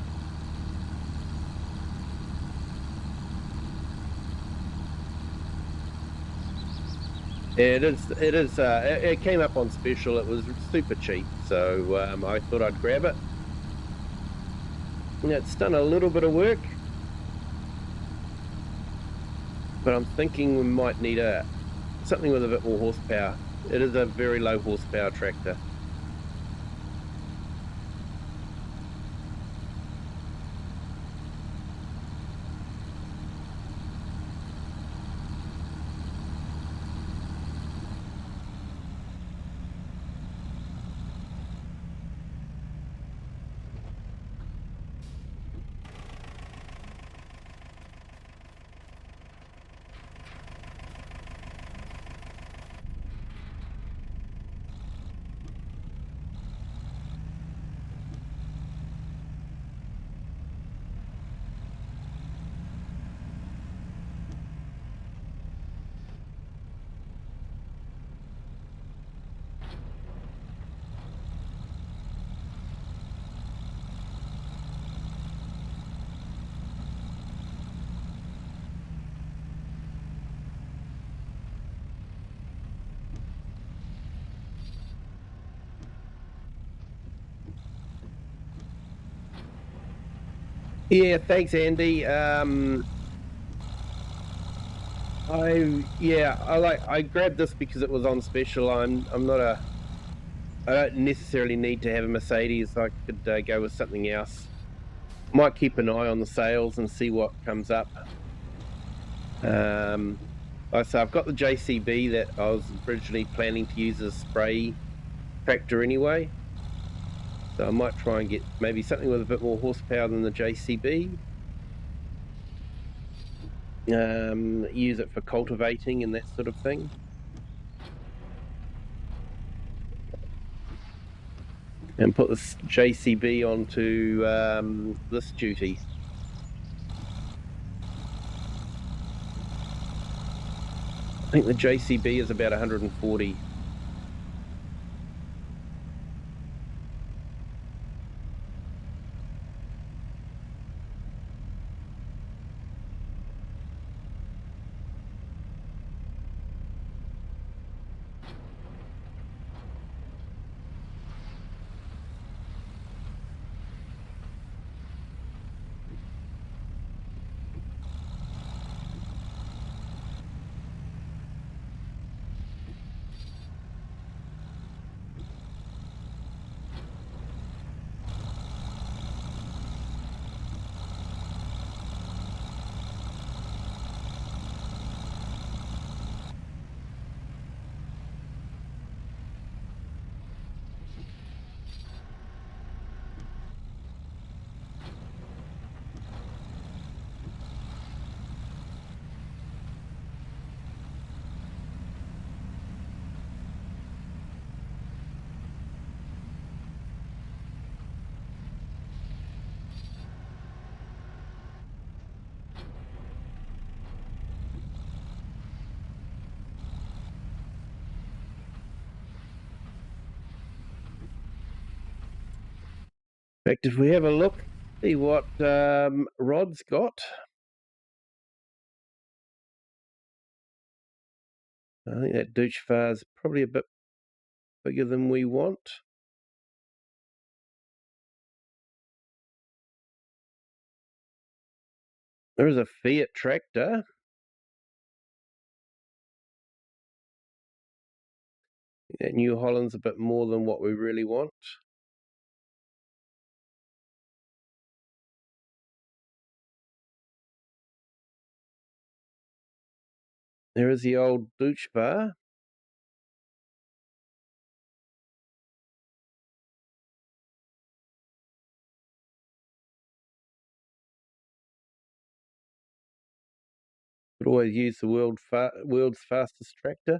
It is. It came up on special. It was super cheap, so I thought I'd grab it. It's done a little bit of work, but I'm thinking we might need something with a bit more horsepower. It is a very low horsepower tractor. Yeah, thanks, Andy. I grabbed this because it was on special. I don't necessarily need to have a Mercedes. I could go with something else. Might keep an eye on the sales and see what comes up. So I've got the JCB that I was originally planning to use as a spray tractor anyway. So I might try and get maybe something with a bit more horsepower than the JCB. Use it for cultivating and that sort of thing. And put this JCB onto this duty. I think the JCB is about 140. In fact, if we have a look, see what Rod's got. I think that douche far's probably a bit bigger than we want. There is a Fiat tractor. That New Holland's a bit more than what we really want. There is the old douche bar. Could always use the world's fastest tractor.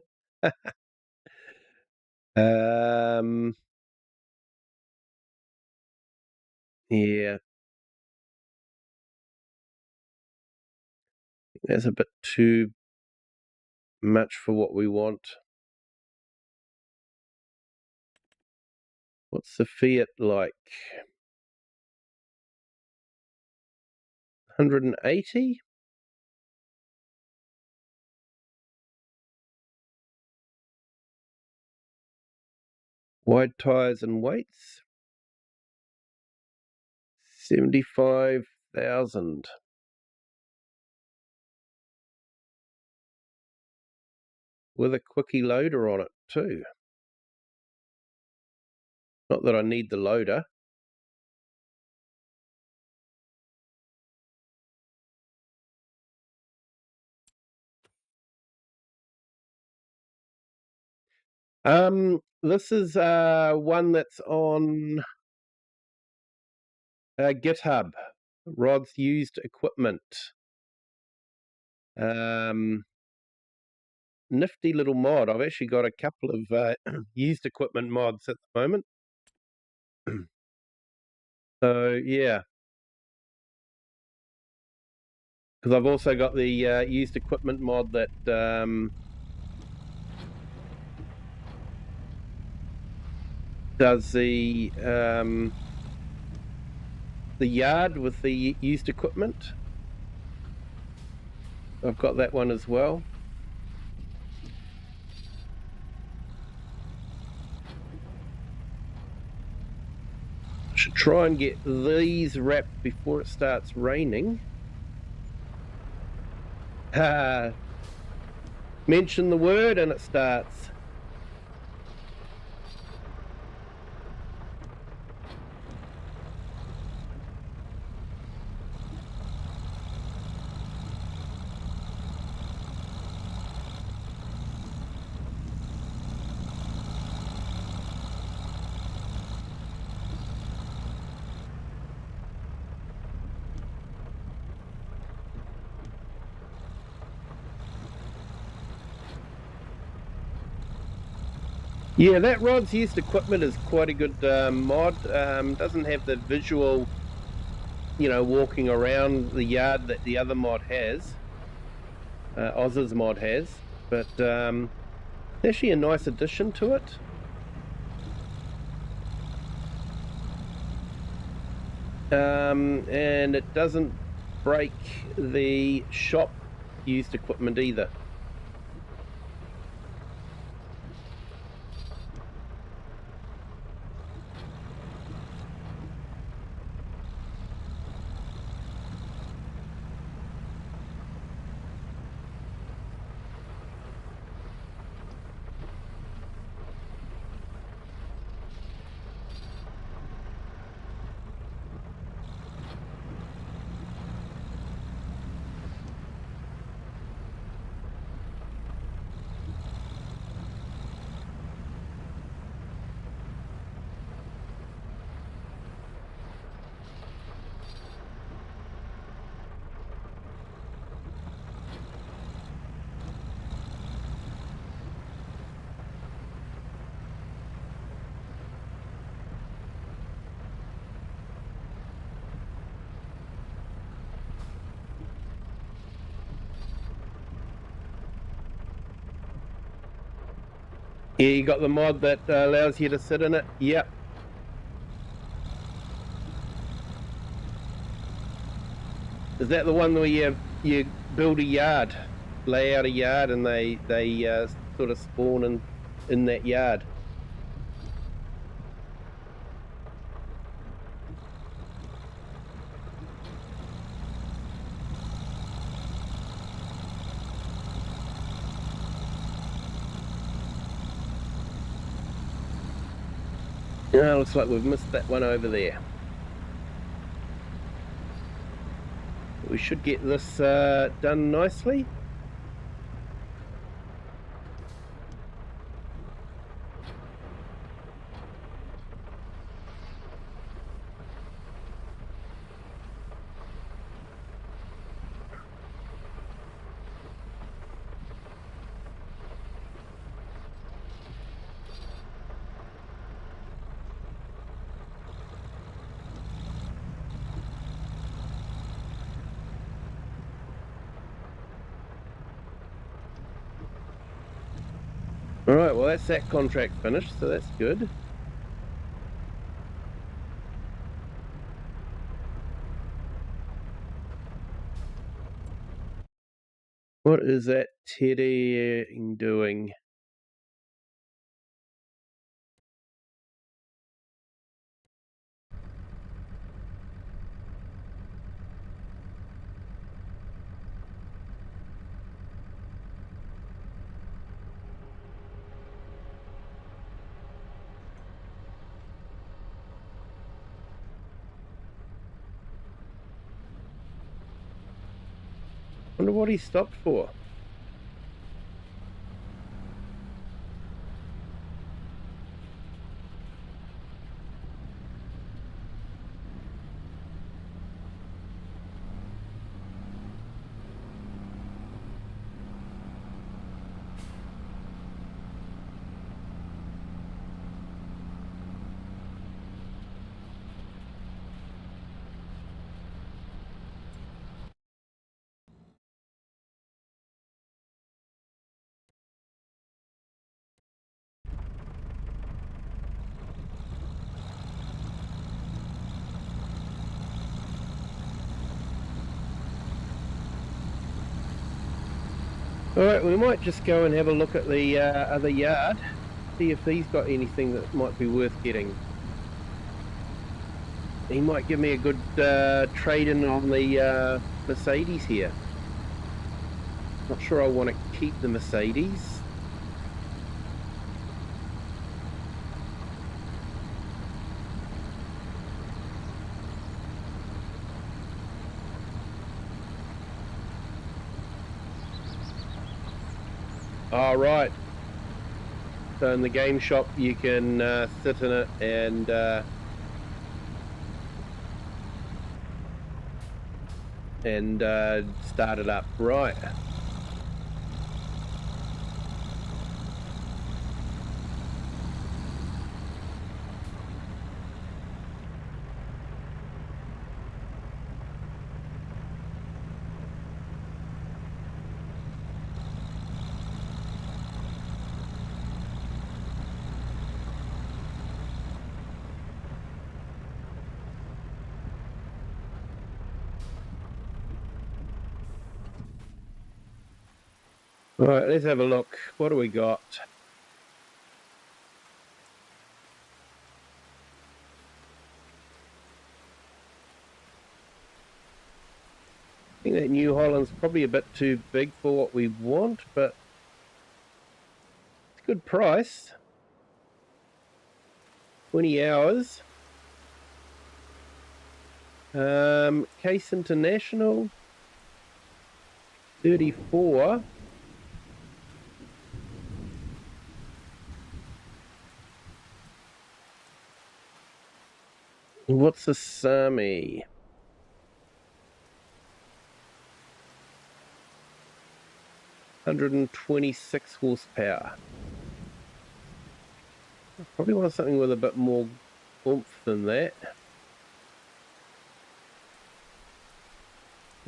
Yeah. That's a bit too much for what we want. What's the Fiat like? 180? Wide tyres and weights? 75,000. With a quickie loader on it too. Not that I need the loader. This is one that's on GitHub. Rod's used equipment. Nifty little mod. I've actually got a couple of used equipment mods at the moment. So yeah, because I've also got the used equipment mod that does the yard with the used equipment. I've got that one as well. I should try and get these wrapped before it starts raining. Mention the word and it starts. Yeah, that Rod's used equipment is quite a good mod. Doesn't have the visual, walking around the yard that the other mod has. Oz's mod has. but it's actually a nice addition to it. And it doesn't break the shop used equipment either. Yeah, you got the mod that allows you to sit in it. Yep. Is that the one where you build a yard, lay out a yard, and they sort of spawn in that yard? Looks like we've missed that one over there. We should get this done nicely. Alright, well that's that contract finished, so that's good. What is that Teddy doing? Wonder what he stopped for. Alright, we might just go and have a look at the other yard, see if he's got anything that might be worth getting. He might give me a good trade-in on the Mercedes here. Not sure I want to keep the Mercedes. All right. So in the game shop, you can sit in it and start it up. Right. All right, let's have a look. What do we got? I think that New Holland's probably a bit too big for what we want, but it's a good price. 20 hours. Case International, 34. What's the Sami? 126 horsepower. Probably want something with a bit more oomph than that.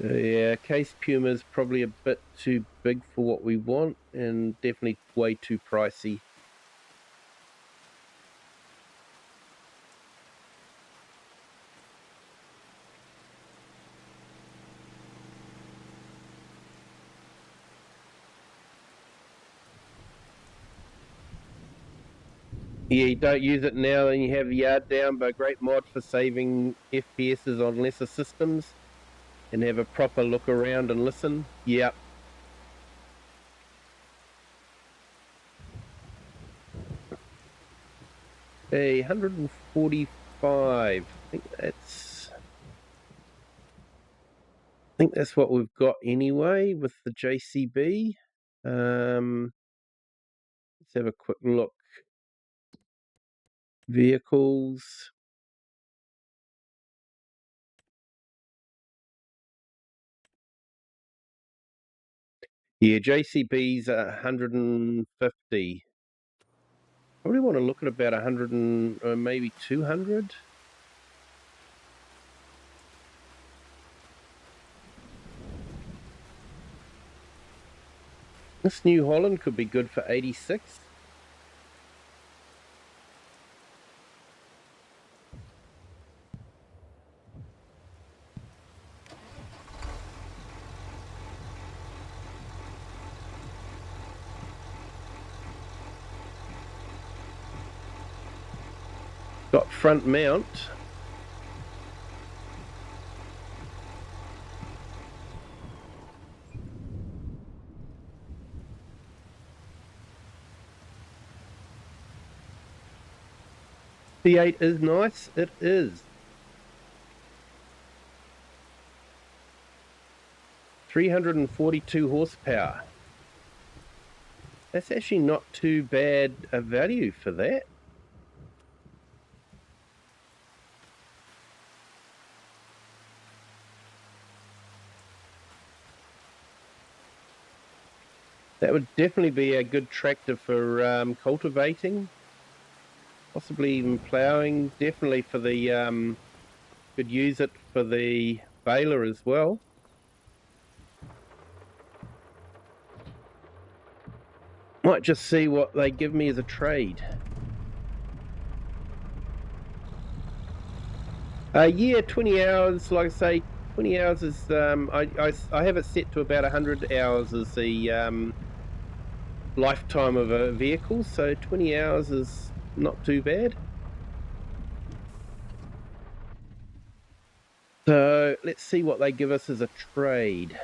Yeah, Case Puma's probably a bit too big for what we want and definitely way too pricey. Yeah, you don't use it now, then you have yard down, but a great mod for saving FPSs on lesser systems and have a proper look around and listen. Yep. A 145. I think that's what we've got anyway with the JCB. Let's have a quick look. Vehicles. Yeah, JCB's 150. Probably want to look at about 100 and maybe 200. This New Holland could be good for 86. Got front mount. V8 is nice. It is. 342 horsepower. That's actually not too bad a value for that. That would definitely be a good tractor for cultivating, possibly even ploughing. Definitely for the could use it for the baler as well. Might just see what they give me as a trade. Yeah, 20 hours. Like I say, 20 hours is I have it set to about 100 hours as the lifetime of a vehicle, so 20 hours is not too bad. So let's see what they give us as a trade.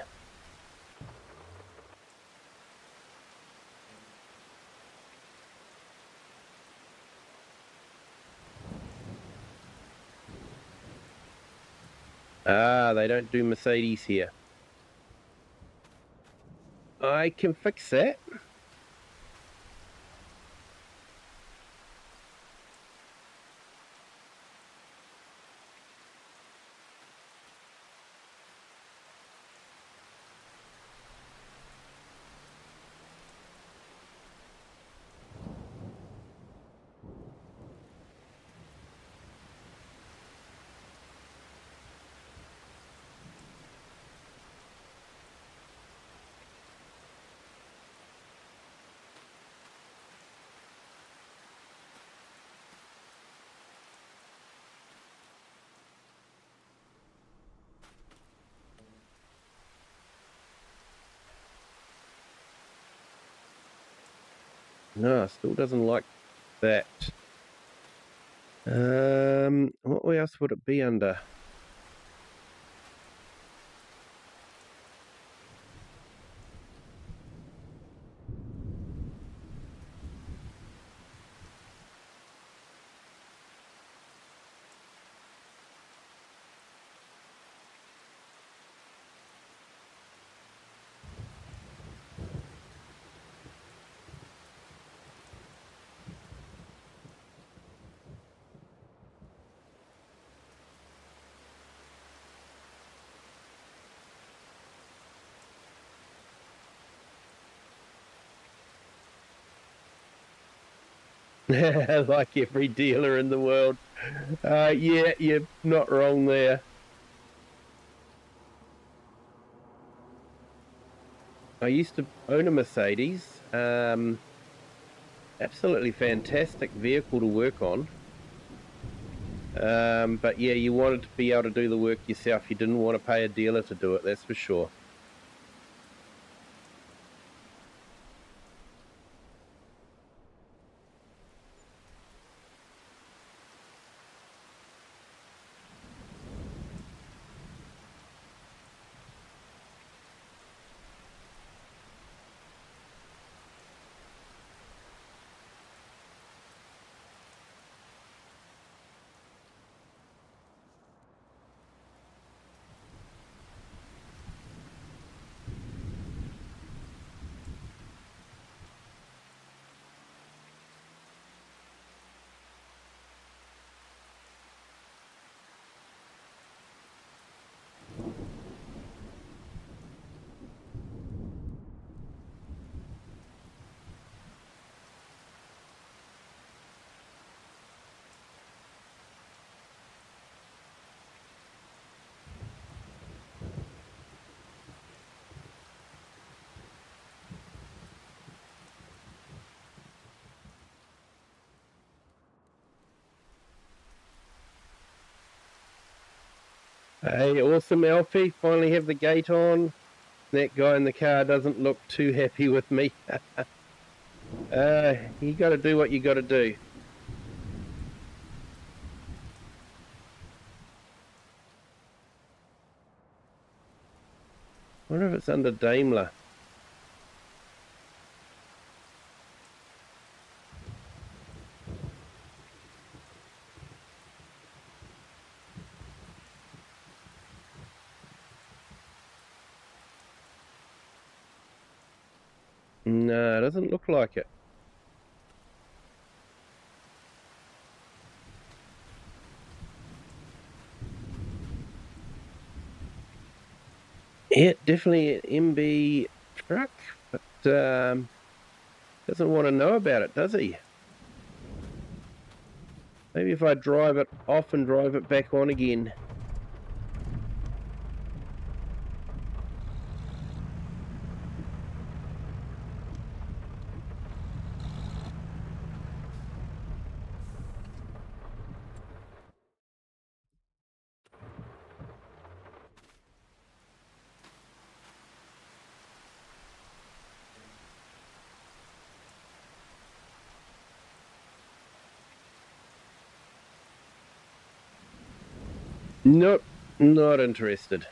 Ah, they don't do Mercedes here. I can fix that. No, still doesn't like that. What else would it be under? Like every dealer in the world. Yeah, you're not wrong there. I used to own a Mercedes. Absolutely fantastic vehicle to work on. But yeah, you wanted to be able to do the work yourself. You didn't want to pay a dealer to do it, that's for sure. Hey, awesome, Alfie. Finally have the gate on. That guy in the car doesn't look too happy with me. You got to do what you got to do. I wonder if it's under Daimler. No, it doesn't look like it. Yeah, definitely an MB truck, but doesn't want to know about it, does he? Maybe if I drive it off and drive it back on again. Nope, not interested.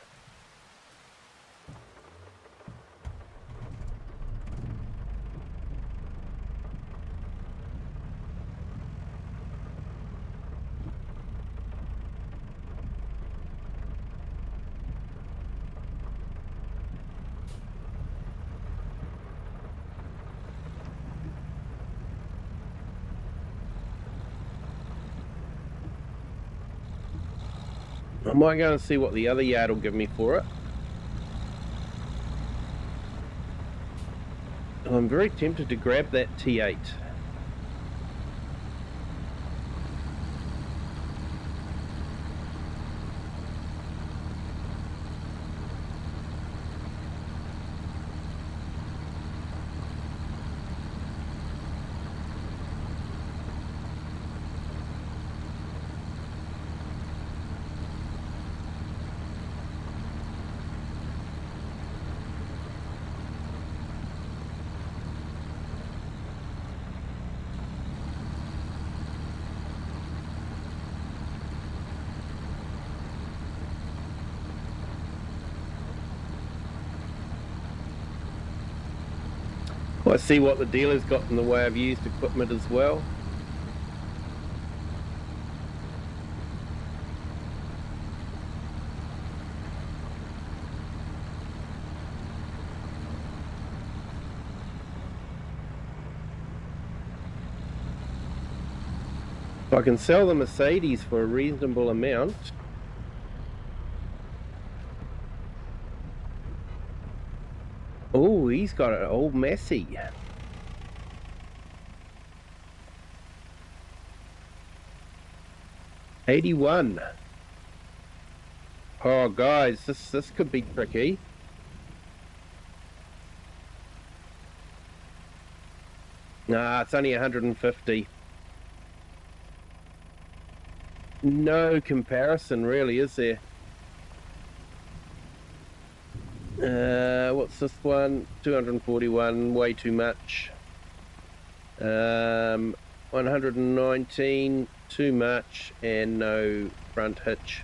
I might go and see what the other yard will give me for it. I'm very tempted to grab that T8. I see what the dealer's got in the way of used equipment as well. If I can sell the Mercedes for a reasonable amount. Oh, he's got an old Massey. $81. Oh, guys, this could be tricky. Nah, it's only 150. No comparison, really, is there? What's this one? 241, way too much. 119, too much, and no front hitch.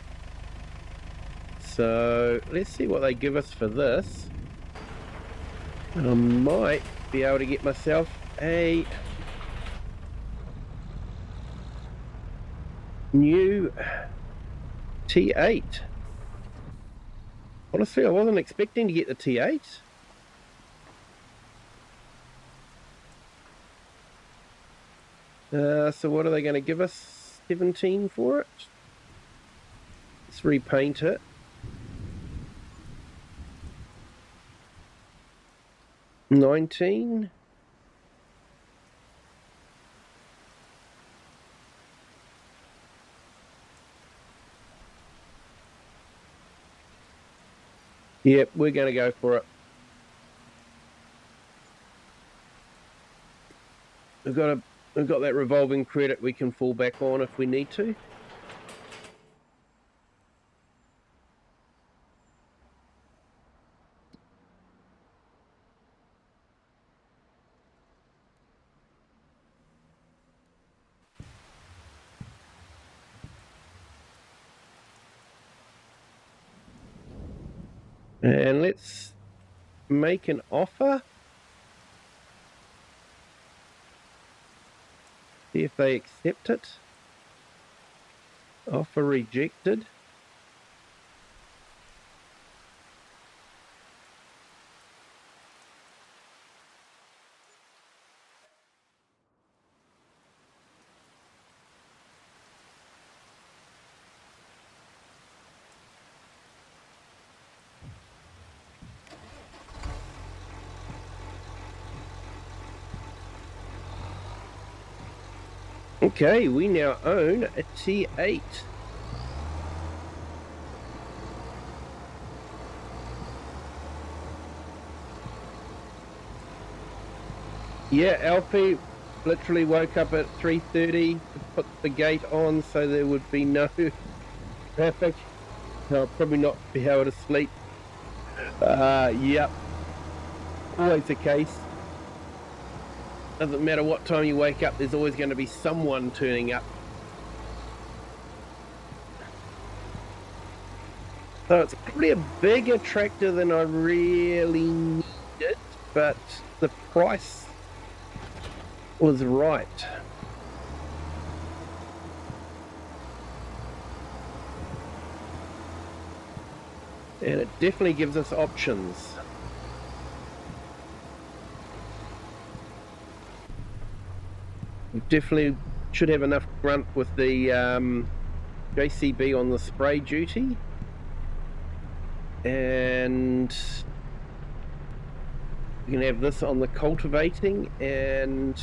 So let's see what they give us for this. I might be able to get myself a new T8. Honestly, I wasn't expecting to get the T8. So what are they going to give us? 17 for it? Let's repaint it. $19. Yep, we're going to go for it. We've got that revolving credit we can fall back on if we need to. And let's make an offer. See if they accept it. Offer rejected. Okay, we now own a T8. Yeah, Alfie literally woke up at 3:30 to put the gate on so there would be no traffic. I'll probably not be able to sleep. Yep, always the case. Doesn't matter what time you wake up, there's always going to be someone turning up. So it's probably a bigger tractor than I really needed, but the price was right. And it definitely gives us options. We definitely should have enough grunt with the JCB on the spray duty, and we can have this on the cultivating, and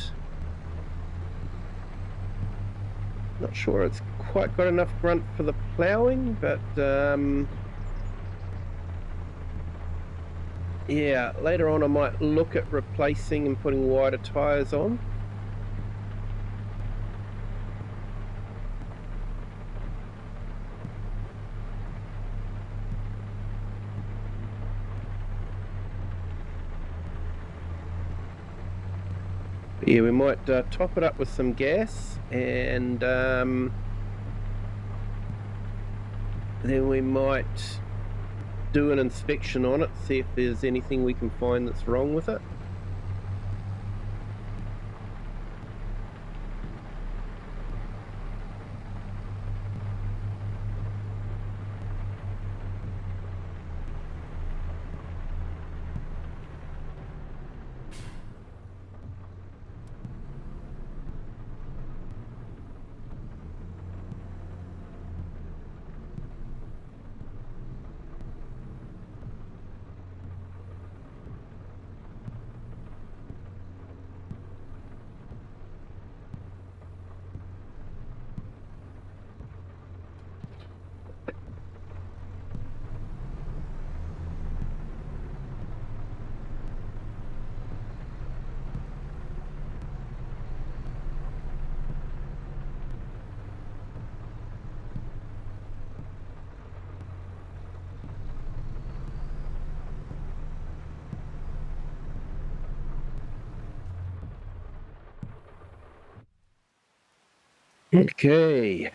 not sure it's quite got enough grunt for the ploughing, but yeah, later on I might look at replacing and putting wider tyres on. Yeah, we might top it up with some gas, and then we might do an inspection on it, see if there's anything we can find that's wrong with it. Okay.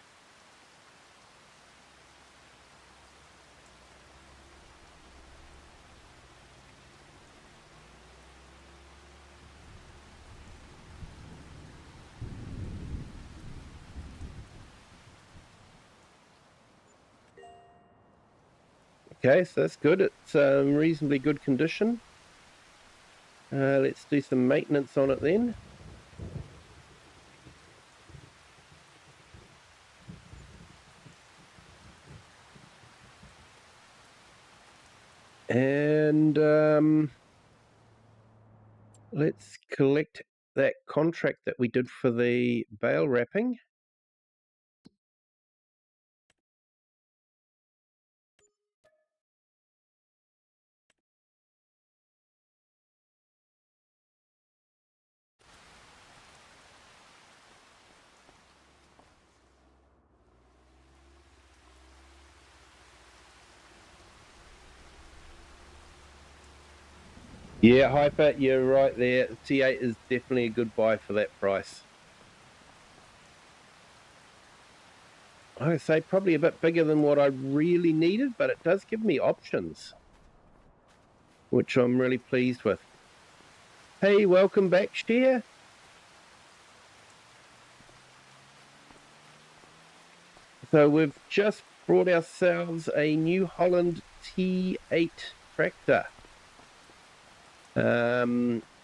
Okay, so that's good. It's reasonably good condition. Let's do some maintenance on it then. And let's collect that contract that we did for the bale wrapping. Yeah, Hyper, you're right there. T8 is definitely a good buy for that price. I say probably a bit bigger than what I really needed, but it does give me options, which I'm really pleased with. Hey, welcome back, Share. So we've just brought ourselves a New Holland T8 tractor.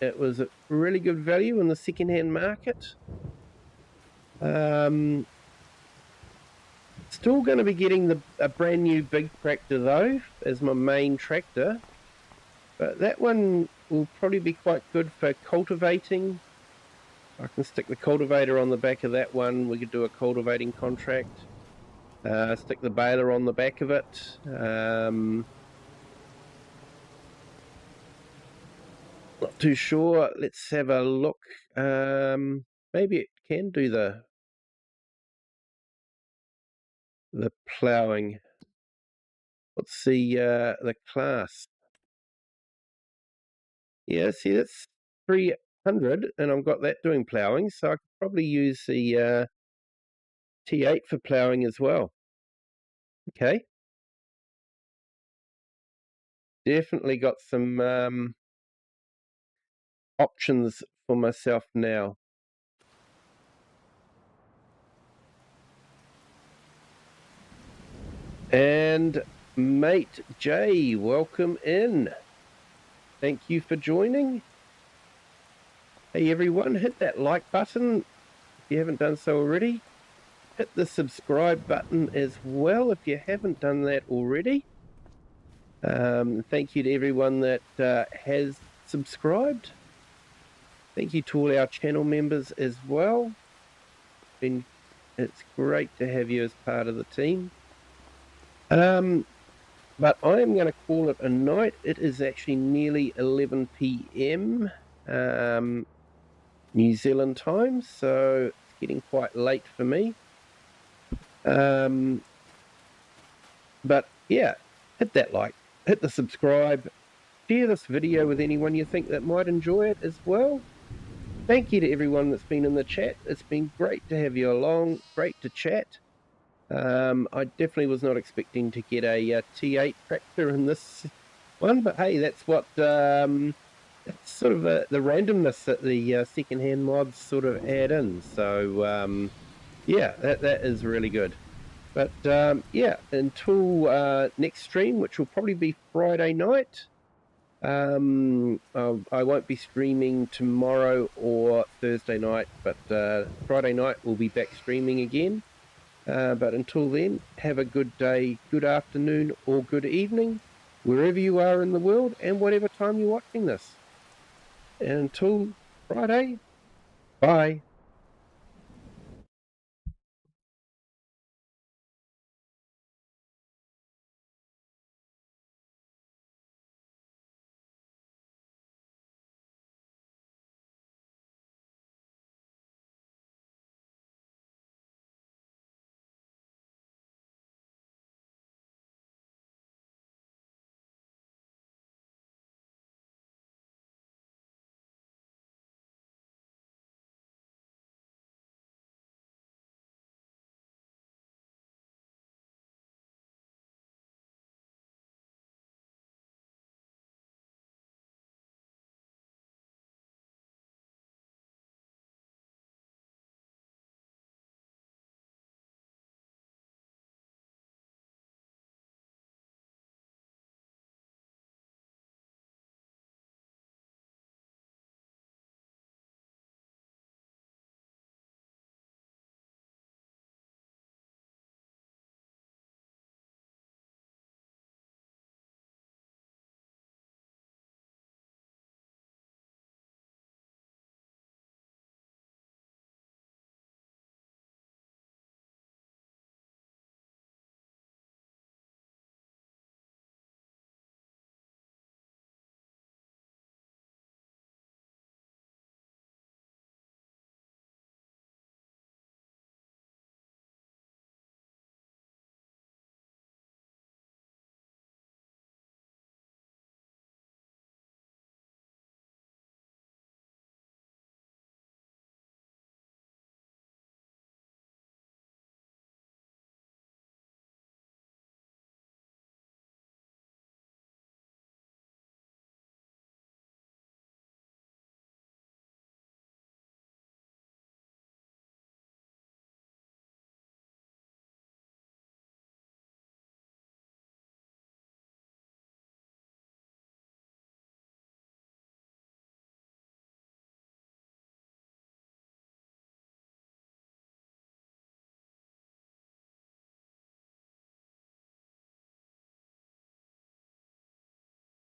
It was a really good value in the second-hand market. Still going to be getting a brand new big tractor though as my main tractor, but that one will probably be quite good for cultivating. I can stick the cultivator on the back of that one. We could do a cultivating contract. Stick the baler on the back of it. Not too sure. Let's have a look. Maybe it can do the ploughing. What's the class? Yeah, see, that's 300, and I've got that doing ploughing, so I could probably use the T8 for ploughing as well. Okay. Definitely got some options for myself now. And mate Jay, welcome in. Thank you for joining. Hey everyone, hit that like button if you haven't done so already. Hit the subscribe button as well if you haven't done that already. Thank you to everyone that has subscribed. Thank you to all our channel members as well. It's great to have you as part of the team. But I am going to call it a night. It is actually nearly 11 p.m. New Zealand time, so it's getting quite late for me. But yeah, hit that like, hit the subscribe, share this video with anyone you think that might enjoy it as well. Thank you to everyone that's been in the chat. It's been great to have you along, great to chat. I definitely was not expecting to get a T8 tractor in this one, but hey, that's what it's sort of the randomness that the second-hand mods sort of add in. So yeah, that is really good. But yeah, until next stream, which will probably be Friday night. I won't be streaming tomorrow or Thursday night, but Friday night we'll be back streaming again. But until then, have a good day, good afternoon, or good evening, wherever you are in the world and whatever time you're watching this. And until Friday, bye.